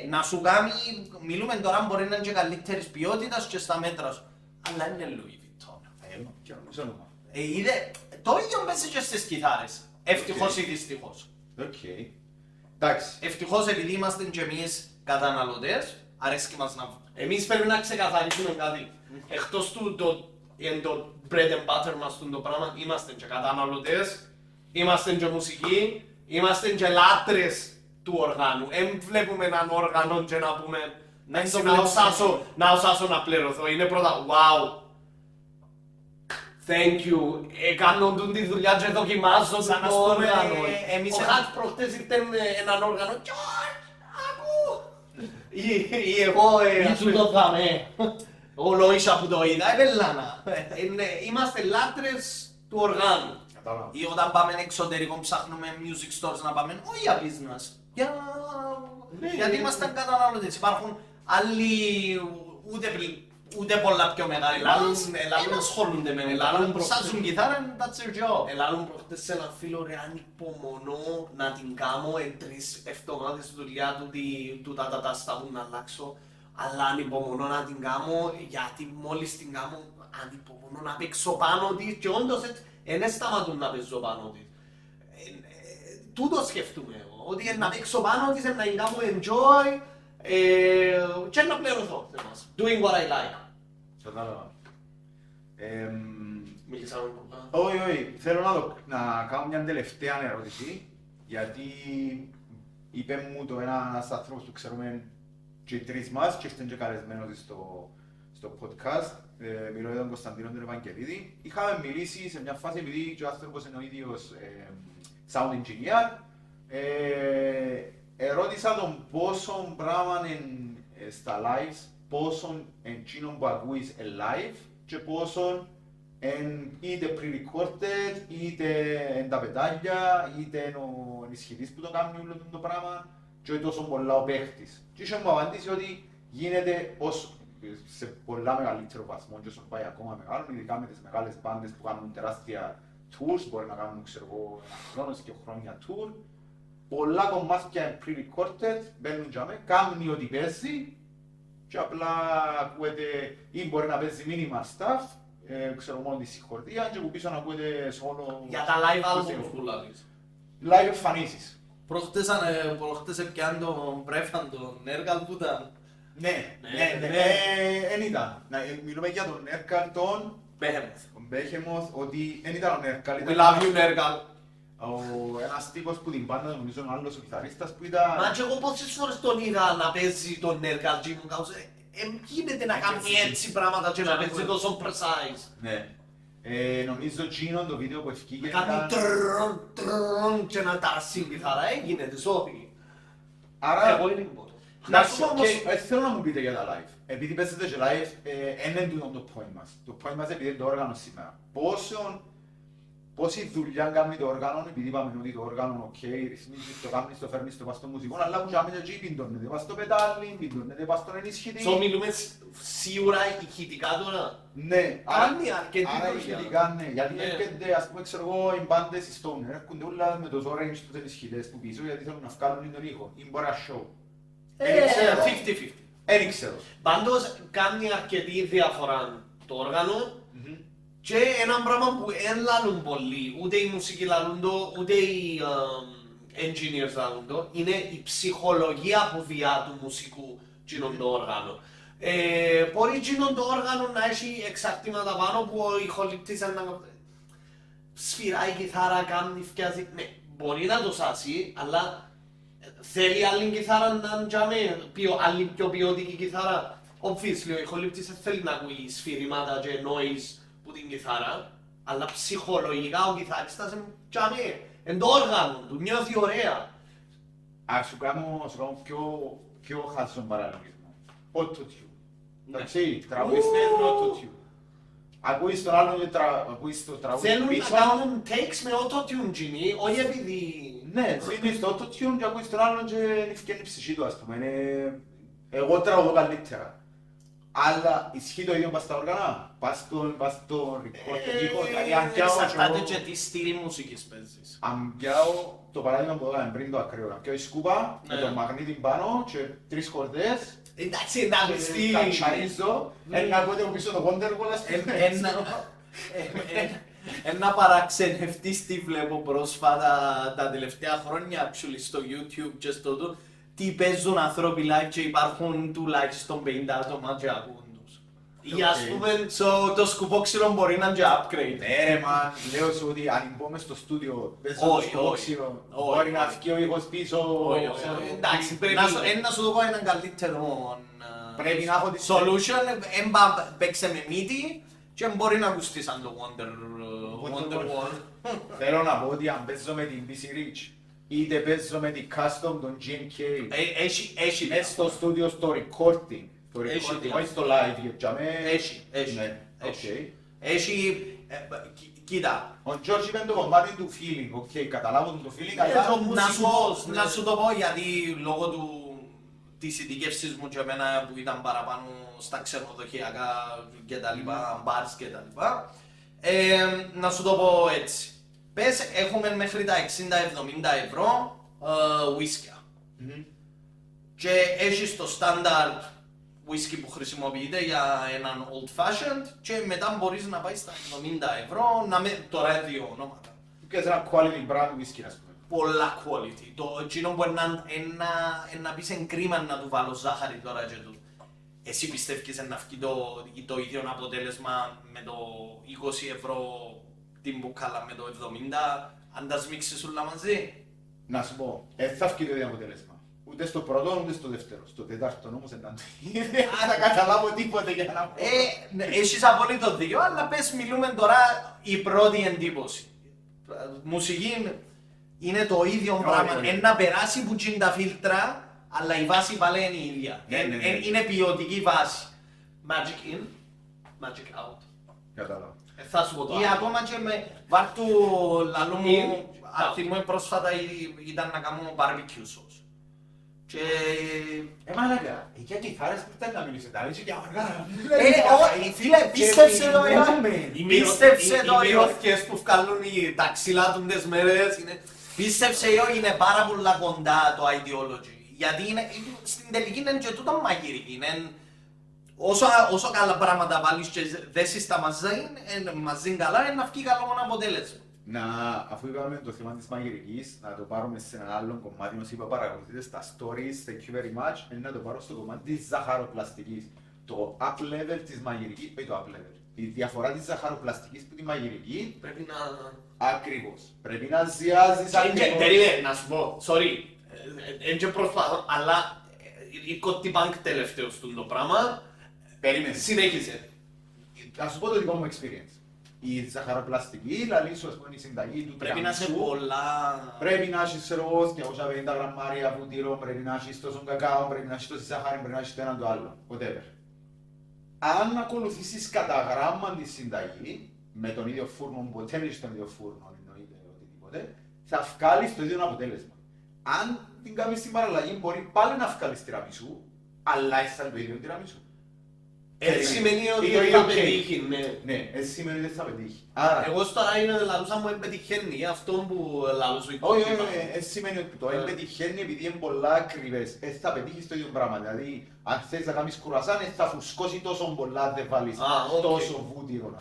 Speaker 3: Να σου κάνει, μιλούμε τώρα μπορεί να είναι και καλύτερης ποιότητας και στα μέτρα σου. Αλλά είναι Louis Vuitton. Το ίδιο παίζει και στις κιθάρες. Ευτυχώς ή δυστυχώς. Ευτυχώς επειδή είμαστε και εμείς καταναλωτές, αρέσκει μας να...
Speaker 2: Εμείς πρέπει να ξεκαθαρίσουμε κάτι. Εκτός του το bread and butter μας το πράγμα, είμαστε και καταναλωτές, είμαστε και μουσικοί, είμαστε και λάτρες του οργάνου. Εν βλέπουμε έναν όργανο και να πούμε να οσάσω να πληρωθώ. Είναι πρώτα, wow, thank you, έκαναν τη δουλειά και δοκιμάζω το όργανο. Ο Χάτς προχτές ήρθε έναν όργανο και ακού. Ή εγώ, ας πούμε το δαμε.
Speaker 3: Ο Λόισα που το είδα, επελάνα.
Speaker 2: Είμαστε λάτρες του οργάνου.
Speaker 3: Ή όταν πάμε εξωτερικό ψάχνουμε music stores να πάμε, όχι για business. Γιατί είμαστε καταναλωτές. Υπάρχουν άλλοι ούτε πολλά πιο μεγάλοι.
Speaker 2: Ελάλλον ασχολούνται με
Speaker 3: εμένα. Σάζουν κιθάρα, that's their job.
Speaker 2: Ελάλλον προχτές σε έναν φίλο ρε αν υπομονώ να την κάνω εν 3 εβδομάδες δουλειά του τα στάβουν να αλλάξω. Αλλά αν υπομονώ να την κάνω, γιατί μόλις την κάνω, αν υπομονώ να παίξω πάνω της και όντως έτσι, δεν σταματούν να παίζω πάνω της. Τούτο σκεφτούμε εγώ, ότι να παίξω πάνω της, να την κάνω enjoy και να πληρωθώ. Doing what I like.
Speaker 1: Κατάλαβα.
Speaker 2: Μίλησαμε πολλά.
Speaker 1: Όχι, θέλω να κάνω μια τελευταία ερώτηση, γιατί είπε μου το ένας άνθρωπος που ξέρουμε και οι τρεις μας και ήρθαν και καλεσμένος στο podcast, μιλώ για τον Κωνσταντίνο τον Ευαγγελίδη. Είχαμε μιλήσει σε μια φάση, επειδή και ο άνθρωπος είναι ο ίδιος sound engineer, ερώτησα τον πόσο πράγμα είναι στα lives, πόσο εκείνο που ακούεις live και πόσο είτε pre-recorded, είτε τα πετάλια, είτε ο ενισχυτής που το κάνει όλο το πράγμα και τόσο πολλά ο παίχτης. Και είχε μου απαντήσει ότι γίνεται σε πολλά μεγαλύτερο βαθμό και όσο πάει ακόμα μεγάλο, ειδικά με τις μεγάλες μπάντες που κάνουν τεράστια tours, μπορεί να κάνουν ξέρω εγώ ένα χρόνο και χρόνια tour. Πολλά κομμάτια pre-recorded μπαίνουν για μένα, κάνουν ό,τι παίζει και απλά ακούεται ή μπορεί να παίζει minimal stuff, ξέρω μόνο τη συγχορδία και που πίσω να ακούεται solo.
Speaker 2: Για τα live albums που λάβεις.
Speaker 1: Live εμφανίσεις.
Speaker 3: Προχτές έπιαν τον Μπρέφαν, τον Έργαλ που ήταν.
Speaker 1: Ναι, εν ήταν. Μιλούμε για τον Έργαλ τον Behemoth, ότι εν ήταν ο Έργαλ.
Speaker 2: We love you, Έργαλ.
Speaker 1: Ένας τύπος που την πάντα, νομίζω ο άλλος ο κιθαρίστας που ήταν...
Speaker 2: Μα και εγώ πόσες φορές τον είδα να παίζει τον Έργαλ και μου καούσε γίνεται να κάνει έτσι πράγματα και να παίζει τόσο precise.
Speaker 1: Ναι. Νομίζω εκείνο το βίντεο που ευκήγε
Speaker 2: ήταν... Κάνει και να τάσει η κιθάρα, γίνεται, όχι.
Speaker 1: Άρα...
Speaker 2: Εγώ είναι μπορώ.
Speaker 1: Θέλω να μου πείτε για τα live. Επειδή παίζετε και live, είναι το point μας. Το point μας επειδή είναι το όργανο σήμερα. Πόση δουλειά κάνει το όργανο, επειδή είπαμε ότι το όργανο ρυθμίζεις, το κάνεις, το φέρνεις, το πας στο μουσικό, αλλά που κάνεις εκεί πιντώνεται, πας στο πετάλι, πιντώνεται, πας στον ενισχυτή.
Speaker 2: Μιλούμε σίγουρα ηχητικά τώρα.
Speaker 1: Ναι,
Speaker 2: άρα
Speaker 1: ηχητικά ναι, γιατί έρχονται, ας πούμε, ξέρω εγώ, οι μπάντες, οι Stoner, έρχονται όλα με τους orange τους ενισχυτές που πίσω, γιατί θέλουν να βγάλουν τον ήχο, ή μπορεί να show.
Speaker 2: 50-50.
Speaker 1: Εν ξέρω.
Speaker 2: Πάντως κάνει αρκετή διαφορά το όργανο και ένα πράγμα που δεν λαλούν πολλοί, ούτε οι μουσικοί λαλούν το, ούτε οι engineers λαλούν το, είναι η ψυχολογία που διά του μουσικού γίνον το όργανο. Μπορεί γίνον το όργανο να έχει εξαρτήματα πάνω που ο ηχοληπτής να σφυράει η κιθάρα, κάνει, φτιάζει, ναι, μπορεί να το σάσει, αλλά θέλει άλλη κιθάρα να είναι άλλη πιο ποιοτική κιθάρα. Obviously, ο ηχολήπτης δεν θέλει να ακούει σφυριμάτα και noise που την κιθάρα, αλλά ψυχολογικά ο κιθαρίστας είναι το όργανο του, νιώθει ωραία.
Speaker 1: Ας σου κάνω πιο χάσον παραλογισμό. Auto-tune. Εντάξει, τραγουδιστές με auto-tune. Ακούεις τον άλλον και ακούεις το τραγούδι
Speaker 2: Θέλουν
Speaker 1: πίσω.
Speaker 2: να κάνουν takes με auto-tune, Ginny, όχι επειδή...
Speaker 1: Ναι, είναι στο auto-tune και ακούεις τον άλλον και ευκαινεί η ψυχή του, ας πούμε. Εγώ τραγουδώ καλύτερα. Αλλά ισχύει το ίδιο πας στα όργανα, πας στο record τεχνικό, δηλαδή αν πιάω...
Speaker 3: Εξαρτάται και τι στυλ μουσικής παίζεις.
Speaker 1: Αν πιάω το παράδειγμα που έκαμε πριν το ακραίο, να πιάω η σκούπα με το μαγνήτη πάνω και 3 κορδές,
Speaker 2: Εντάξει, να πιστεί.
Speaker 1: τα τσαρίζω, να ακούτε από πίσω το Wonderwall, ας πούμε.
Speaker 3: Ένα παραξενευτής τι βλέπω πρόσφατα τα τελευταία χρόνια actually στο YouTube και στο του τι παίζουν ανθρώποι live και υπάρχουν τουλάχιστον 50 άτομα και ακούν τους.
Speaker 2: Ή ας πούμε...
Speaker 3: Το σκουπό ξύλο μπορεί να είναι και upgrade.
Speaker 1: Ναι ρε μα, λέω σου ότι αν μπω μες στο στούντιο, παίζω το
Speaker 3: Όχι,
Speaker 1: σκοπό
Speaker 3: όχι.
Speaker 1: ξύλο,
Speaker 3: Όχι,
Speaker 1: μπορεί να
Speaker 3: όχι.
Speaker 1: βγει ο ήχος πίσω.
Speaker 3: Εντάξει,
Speaker 2: πρέπει-
Speaker 3: να σου το πω έναν καλύτερο
Speaker 1: Πρέπει να έχω τη
Speaker 3: solution, παίξε με μύτη και μπορεί να ακουστεί σαν το Wonderwall.
Speaker 1: Θέλω να πω ότι αν παίζω με την PC Rich, είτε παίζω με την custom των GMK,
Speaker 3: Έχει
Speaker 1: μες στο στούντιο στο recording,
Speaker 3: Έχει
Speaker 1: όχι στο live, για μέ...
Speaker 3: Έχει.
Speaker 1: Ναι,
Speaker 3: Έχει.
Speaker 1: οκ.
Speaker 3: Έχει, κοίτα,
Speaker 1: Ο George είπε το κομμάτι του feeling, οκ, καταλάβω το feeling, αλλά...
Speaker 2: ο μουσικός,
Speaker 3: να
Speaker 2: ναι.
Speaker 3: σου το πω γιατί λόγω της ειδικεύσης μου και εμένα που ήταν παραπάνω στα ξενοδοχειακά και τα λοιπά, bars και τα λοιπά, να σου το πω έτσι. Πες έχουμε μέχρι τα 60-70 ευρώ ουίσκια και έχεις το στάνταρ whisky που χρησιμοποιείται για έναν old fashioned και μετά μπορείς να πάει στα 70 ευρώ, τώρα είναι δύο ονόματα.
Speaker 1: Και σε ένα quality brand whisky, ας πούμε.
Speaker 3: Πολλά quality. Το εκείνο μπορεί να πεις εν κρίμα να του βάλω ζάχαρη τώρα και του. Εσύ πιστεύεις να βγει το ίδιο αποτέλεσμα με το 20 ευρώ την μπουκάλα με το 70, αν τα σμίξεις όλα μαζί.
Speaker 1: Να σου πω, θα βγει το ίδιο αποτέλεσμα. Ούτε στο πρώτο, ούτε στο δεύτερο. Στο τέταρτο όμως δεν θα καταλάβω τίποτε για να πω.
Speaker 3: Έχεις απολύτως δίκιο, αλλά πες μιλούμε τώρα η πρώτη εντύπωση. Μουσική είναι το ίδιο πράγμα. Να περάσει που είναι τα φίλτρα, αλλά η βάση πάλι είναι η ίδια. Είναι ποιοτική βάση.
Speaker 2: Magic in, magic out.
Speaker 1: Κατάλαβα.
Speaker 2: Θα σου πω το
Speaker 3: Ή
Speaker 2: άλλο.
Speaker 3: ακόμα και με βάρτου λαλού μου, αν θυμούμε πρόσφατα ήταν να κάνουμε barbecue sauce. Και...
Speaker 1: Μάλακα, για κιθάρες που ήταν να μιλήσει τα λύση για αργά.
Speaker 3: όχι, φίλε, πίστεψε το πίστεψε το οι όρκες που βγάλουν τα ξύλα του τις μέρες. Πίστεψε είναι πάρα πολλά κοντά το ideology. Γιατί στην τελική είναι και τούτο μαγειρική. Όσο καλά πράγματα βάλεις και δέσεις τα μαζί καλά, είναι να βγει καλό μόνο αποτέλεσμα.
Speaker 1: Αφού είπαμε το θέμα της μαγειρικής, να το πάρουμε σε ένα άλλο κομμάτι, όσο είπα παρακολουθείτε στα stories, thank you very much, να το πάρω στο κομμάτι της ζαχαροπλαστικής. Το up level της μαγειρικής, όχι το up level. Η διαφορά της ζαχαροπλαστικής που τη μαγειρική,
Speaker 2: Πρέπει να...
Speaker 1: ακριβώς. Πρέπει να ζιάζεις ακριβώς.
Speaker 2: Περίμενε, να σου πω, sorry. Εν και προσπαθώ, αλλά η Κότι Bank τελευταίο του το πράγμα.
Speaker 1: Περίμενε.
Speaker 2: Συνέχισε.
Speaker 1: Να σου πω το δικό μου experience. Η ζαχαροπλαστική, λαλή σου, ας πούμε, η συνταγή του
Speaker 3: Πρέπει να σε
Speaker 1: τραμισού,
Speaker 3: πολλά...
Speaker 1: πρέπει να έχεις 250 γραμμάρια βουτύρο, πρέπει να έχεις τόσο κακάο, πρέπει να έχεις τόση ζάχαρη, πρέπει να έχεις το ένα το άλλο. Whatever. Αν ακολουθήσεις κατά γράμμα τη συνταγή, με τον ίδιο φούρνο που ποτέ δεν έχεις τον ίδιο φούρνο, εννοείται οτιδήποτε, θα βγάλεις το ίδιο αποτέλεσμα. Αν την κάνεις στην παραλλαγή, μπορεί πάλι να βγάλεις τυραμισού, αλλά θα είναι το ίδιο τυραμισού.
Speaker 2: Έτσι σημαίνει ότι
Speaker 1: το
Speaker 2: δεν
Speaker 1: ίδιο
Speaker 2: θα
Speaker 1: cake.
Speaker 2: πετύχει, ναι.
Speaker 1: Ναι, έτσι σημαίνει ότι δεν θα πετύχει. Άρα,
Speaker 2: Εγώ τώρα είναι λαλούσα μου εμπετυχαίνει, αυτό που λαλούσα η
Speaker 1: όχι, έτσι σημαίνει ότι το δεν πετυχαίνει επειδή είναι πολλά ακριβές. Έτσι θα πετύχεις το ίδιο πράγμα. Δηλαδή, Αν θες να κάνεις κουρασάν, θα φουσκώσει τόσο πολλά, δεν βάλεις τόσο βούτυρο.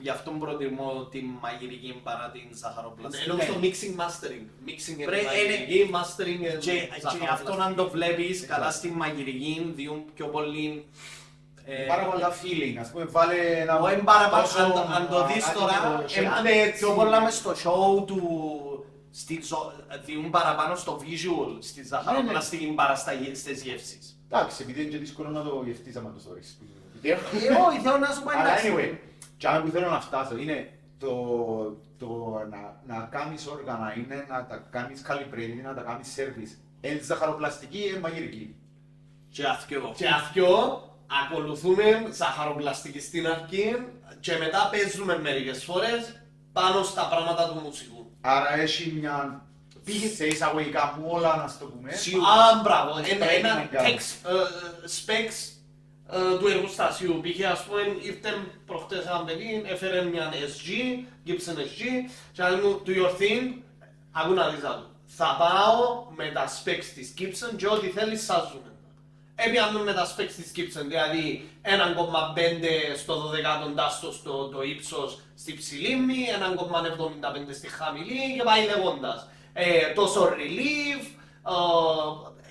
Speaker 3: Γι' αυτό προτιμώ την μαγειρική παρά την ζαχαροπλαστική.
Speaker 2: Ενώ στο mixing mastering. Mixing and μαγειρική, mastering and
Speaker 3: και αυτό να το βλέπεις καλά στη μαγειρική, διούν πιο πολύ...
Speaker 1: Πάρα πολλά feeling, ας πούμε, βάλε ένα...
Speaker 3: Αν το δεις τώρα, πιο πολλά μες στο show του... διούν παραπάνω στο visual, στη ζαχαροπλαστική παρά στις γεύσεις.
Speaker 1: Εντάξει, επειδή είναι και δύσκολο να το γευτείς άμα το θωρείς.
Speaker 3: Όχι, θέλω να σου πω εντάξει.
Speaker 1: Αλλά anyway, και άμα που θέλω να φτάσω είναι να κάνεις όργανα, είναι να τα κάνεις calibrated, να τα κάνεις service. Εν ζαχαροπλαστική ή εν μαγειρική.
Speaker 2: Και αυτοί ακολουθούμε ζαχαροπλαστική στην αρχή και μετά παίζουμε μερικές φορές πάνω στα πράγματα του μουσικού.
Speaker 1: Άρα έχει μια σε εισαγωγικά μου όλα να στο πούμε.
Speaker 2: Μπράβο, ένα text specs του εργοστασίου. Πήγε ας πούμε, ήρθε προχτές ένα παιδί, έφερε μια SG, Gibson SG και λέει μου, do your thing, ακού να δεις του. Θα πάω με τα specs της Gibson και ό,τι θέλεις θα ζούμε. Έπιαμε με τα specs της Gibson, δηλαδή 1,5 στο 12 το ύψος στη ψηλή μη, 1,75 στη χαμηλή και πάει λέγοντας. Τόσο relief,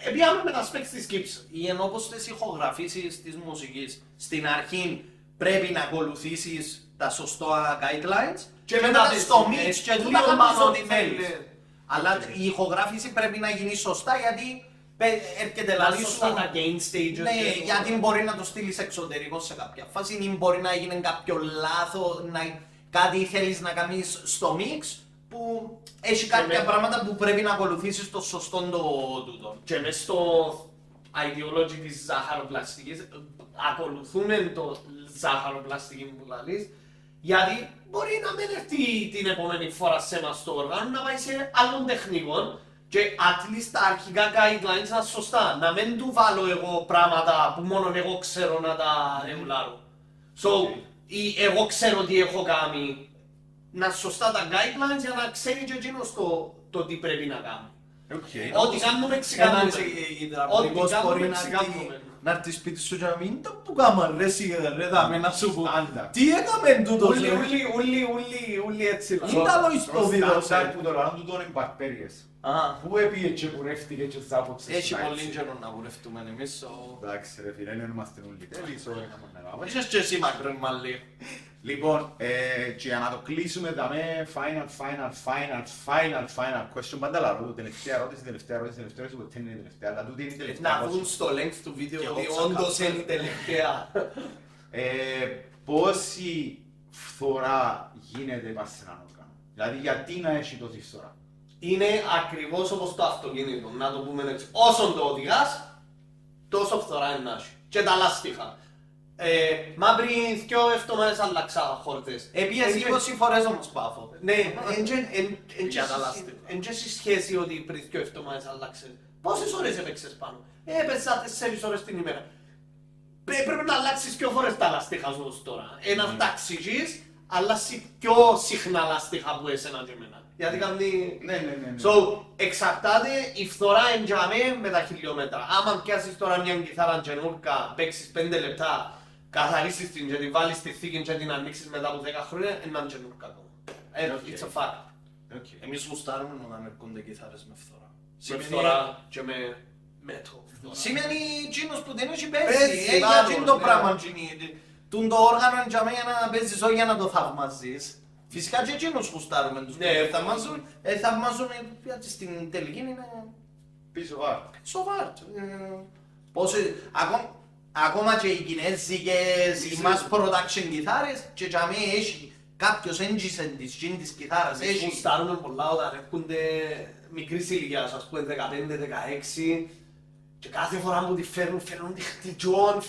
Speaker 2: έπιαμε με τα specs της Gibson.
Speaker 3: Ή ενώ όπως τις ηχογραφήσεις της μουσικής, στην αρχή πρέπει να ακολουθήσεις τα σωστά guidelines και μετά στο mix και τούτα κάνεις ό,τι θέλεις. Αλλά η ηχογράφηση πρέπει να γίνει σωστά γιατί έρχεται λαλή σου
Speaker 2: τα gain stages.
Speaker 3: Ναι, γιατί μπορεί να το στείλεις εξωτερικό σε κάποια φάση ή μπορεί να γίνει κάποιο λάθος, κάτι θέλεις να κάνεις στο mix που έχει κάποια πράγματα που πρέπει να ακολουθήσεις το σωστό τούτο.
Speaker 2: Και μες στο ideology της ζάχαροπλαστικής ακολουθούμε το ζάχαροπλαστική που λαλείς γιατί μπορεί να μην έρθει την επόμενη φορά σε εμάς το όργανο να πάει σε άλλων τεχνικών και at least τα αρχικά guidelines είναι σωστά, να μην του βάλω εγώ πράγματα που μόνο εγώ ξέρω να τα ρεγουλάρω. Εγώ ξέρω τι έχω κάνει, να σωστά τα guidelines για να ξέρει και εκείνος το τι πρέπει να κάνει. Ό,τι κάνουμε ξεκάνουμε.
Speaker 3: Υδραυλικός μπορεί να έρθει σπίτι σου και να μην το που κάμαν ρε ρε δάμε να σου πω. Τι έκαμε τούτος ρε.
Speaker 2: Ούλοι έτσι λάζω.
Speaker 3: Ήταν ο ιστοβίδος.
Speaker 1: Που το λαλόν του τον είναι μπαρπέριες. Πού έπιε και κουρεύτηκε και τσάπωξε.
Speaker 3: Έχει πολύ καιρό να κουρευτούμε εμείς.
Speaker 1: Εντάξει ρε φίλε, δεν είμαστε όλοι τέλεις.
Speaker 3: Είσες και εσύ μακρόν μαλλί.
Speaker 1: Λοιπόν, και για να το κλείσουμε δαμε final question. Πάντα λαρώ το τελευταία ερώτηση, ποτέ είναι η τελευταία, αλλά τούτη είναι η τελευταία.
Speaker 2: Να δουν στο length του βίντεο ότι όντως είναι η τελευταία.
Speaker 1: Πόση φθορά γίνεται πας σε έναν όργανο. Δηλαδή γιατί να έχει τόση φθορά.
Speaker 2: Είναι ακριβώς όπως το αυτοκίνητο, να το πούμε έτσι. Όσον το οδηγάς, τόσο φθορά είναι να έχει. Και τα λάστιχα. Μα πριν 2 εβδομάδες αλλάξα χόρτες.
Speaker 3: Επίες 20 φορές όμως πάφω.
Speaker 2: Ναι, εν και έχει σχέση ότι πριν 2 εβδομάδες αλλάξες. Πόσες ώρες έπαιξες πάνω. Έπαιξα 4 ώρες την ημέρα. Πρέπει να αλλάξεις 2 φορές τα λάστιχα σου τώρα. Ένας ταξιτζής αλλάζει πιο συχνά λάστιχα από εσένα και εμένα. Γιατί κάνει...
Speaker 1: Ναι.
Speaker 2: Εξαρτάται η φθορά εντιαμέ με τα χιλιόμετρα. Άμα πιάσεις τώρα μια κιθάρα καινούρκα, παίξεις 5 λεπτά, καθαρίσεις την και την βάλεις στη θήκη και την ανοίξεις μετά από 10 χρόνια, είναι ένα καινούρκα ακόμα. It's a fact.
Speaker 3: Εμείς γουστάρουμε όταν έρχονται κιθάρες με φθορά.
Speaker 2: Με φθορά και με μέτρο.
Speaker 3: Σημαίνει εκείνος που δεν έχει παίζει, γιατί το πράγμα γίνει. Τον το όργανο εντιαμέ για να παίζεις, όχι για να το θαυμαζείς. Φυσικά και εκείνους γουστάρουμε τους που θαυμάζουν γιατί στην τελική είναι...
Speaker 1: Πίσω βάρτ.
Speaker 3: Πίσω βάρτ. Ακόμα και οι κινέζικες, οι mass production κιθάρες και για μέ έχει κάποιος έντζησεν της κιθάρας.
Speaker 2: Γουστάρουμε πολλά όταν έρχονται μικρής ηλικίας, ας πούμε 15-16 και κάθε φορά που τη φέρνουν τη χτιτζόν,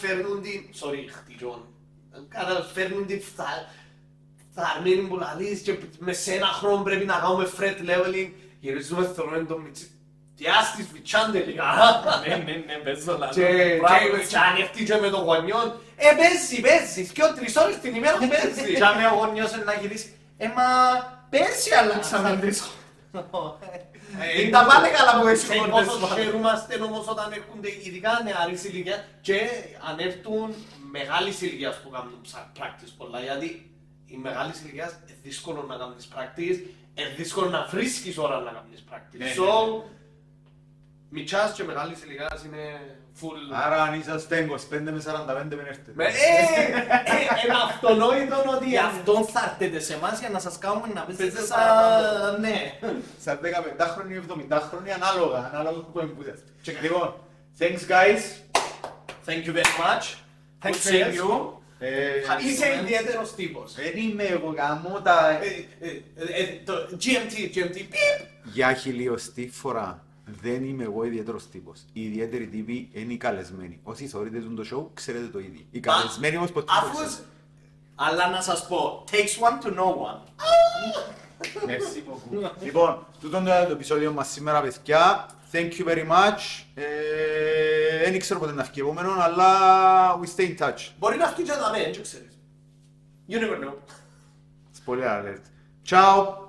Speaker 2: φέρνουν τη φθαρμένη που λαλείς και με σε ένα χρόνο πρέπει να κάνουμε fret leveling. Γυρίζουμε θεωρούμε το μητσί. Τι άστης βιτσάντε λίγα.
Speaker 3: Ναι, παίζω λαλό.
Speaker 2: Και ανοιχτεί και με το γονιόν. Παίζει, 2-3 ώρες την ημέρα παίζει.
Speaker 3: Και αν ο γονιός να γυρίσει. Μα πέρσι αλλάξαμε 3 χρόνια. Είναι τα πάνε καλά που έτσι
Speaker 2: Και πόσο χαίρομαστε όμως όταν έρχονται ειδικά νεαρής ηλικίας και αν έρθουν μεγάλης ηλικίας που κάνουν practice πολλά, γιατί η μεγάλης ηλικίας είναι δύσκολο να κάνεις practice, είναι δύσκολο να βρίσκεις ώρα να κάνεις practice. So, μητσάς και μεγάλης ηλικίας είναι full...
Speaker 1: Άρα αν είσαστε 25 με 45 δεν έρθετε.
Speaker 2: Είναι αυτονόητο ότι...
Speaker 3: Γι' αυτό θα έρθετε σε εμάς για να σας κάνουμε να παίζετε
Speaker 2: σαν...
Speaker 3: ναι.
Speaker 1: Σαν 15χρονοι ή 70χρονοι ανάλογα που εμπούδεστε. Λοιπόν, thanks guys.
Speaker 3: Thank you very much. Thanks to you.
Speaker 2: Είσαι ιδιαίτερος τύπος.
Speaker 1: Δεν είμαι εγώ γάμο τα...
Speaker 2: Το GMT, πιπ!
Speaker 1: Για χιλιοστή φορά. Δεν είμαι εγώ ιδιαίτερος τύπος. Οι ιδιαίτεροι τύποι είναι οι καλεσμένοι. Όσοι θεωρείτε το show, ξέρετε το ήδη. Οι καλεσμένοι όμως ποτέ δεν ξέρετε.
Speaker 3: Αλλά να σας πω, takes one to know one.
Speaker 1: Merci beaucoup. Λοιπόν, τούτο είναι το επεισόδιο μας σήμερα, παιδιά. Thank you very much. Δεν ξέρω πότε να βγει επόμενο, αλλά we stay in touch.
Speaker 2: Μπορεί να βγει και να δάμε, δεν ξέρεις. You never know.
Speaker 1: Spoiler alert. Ciao.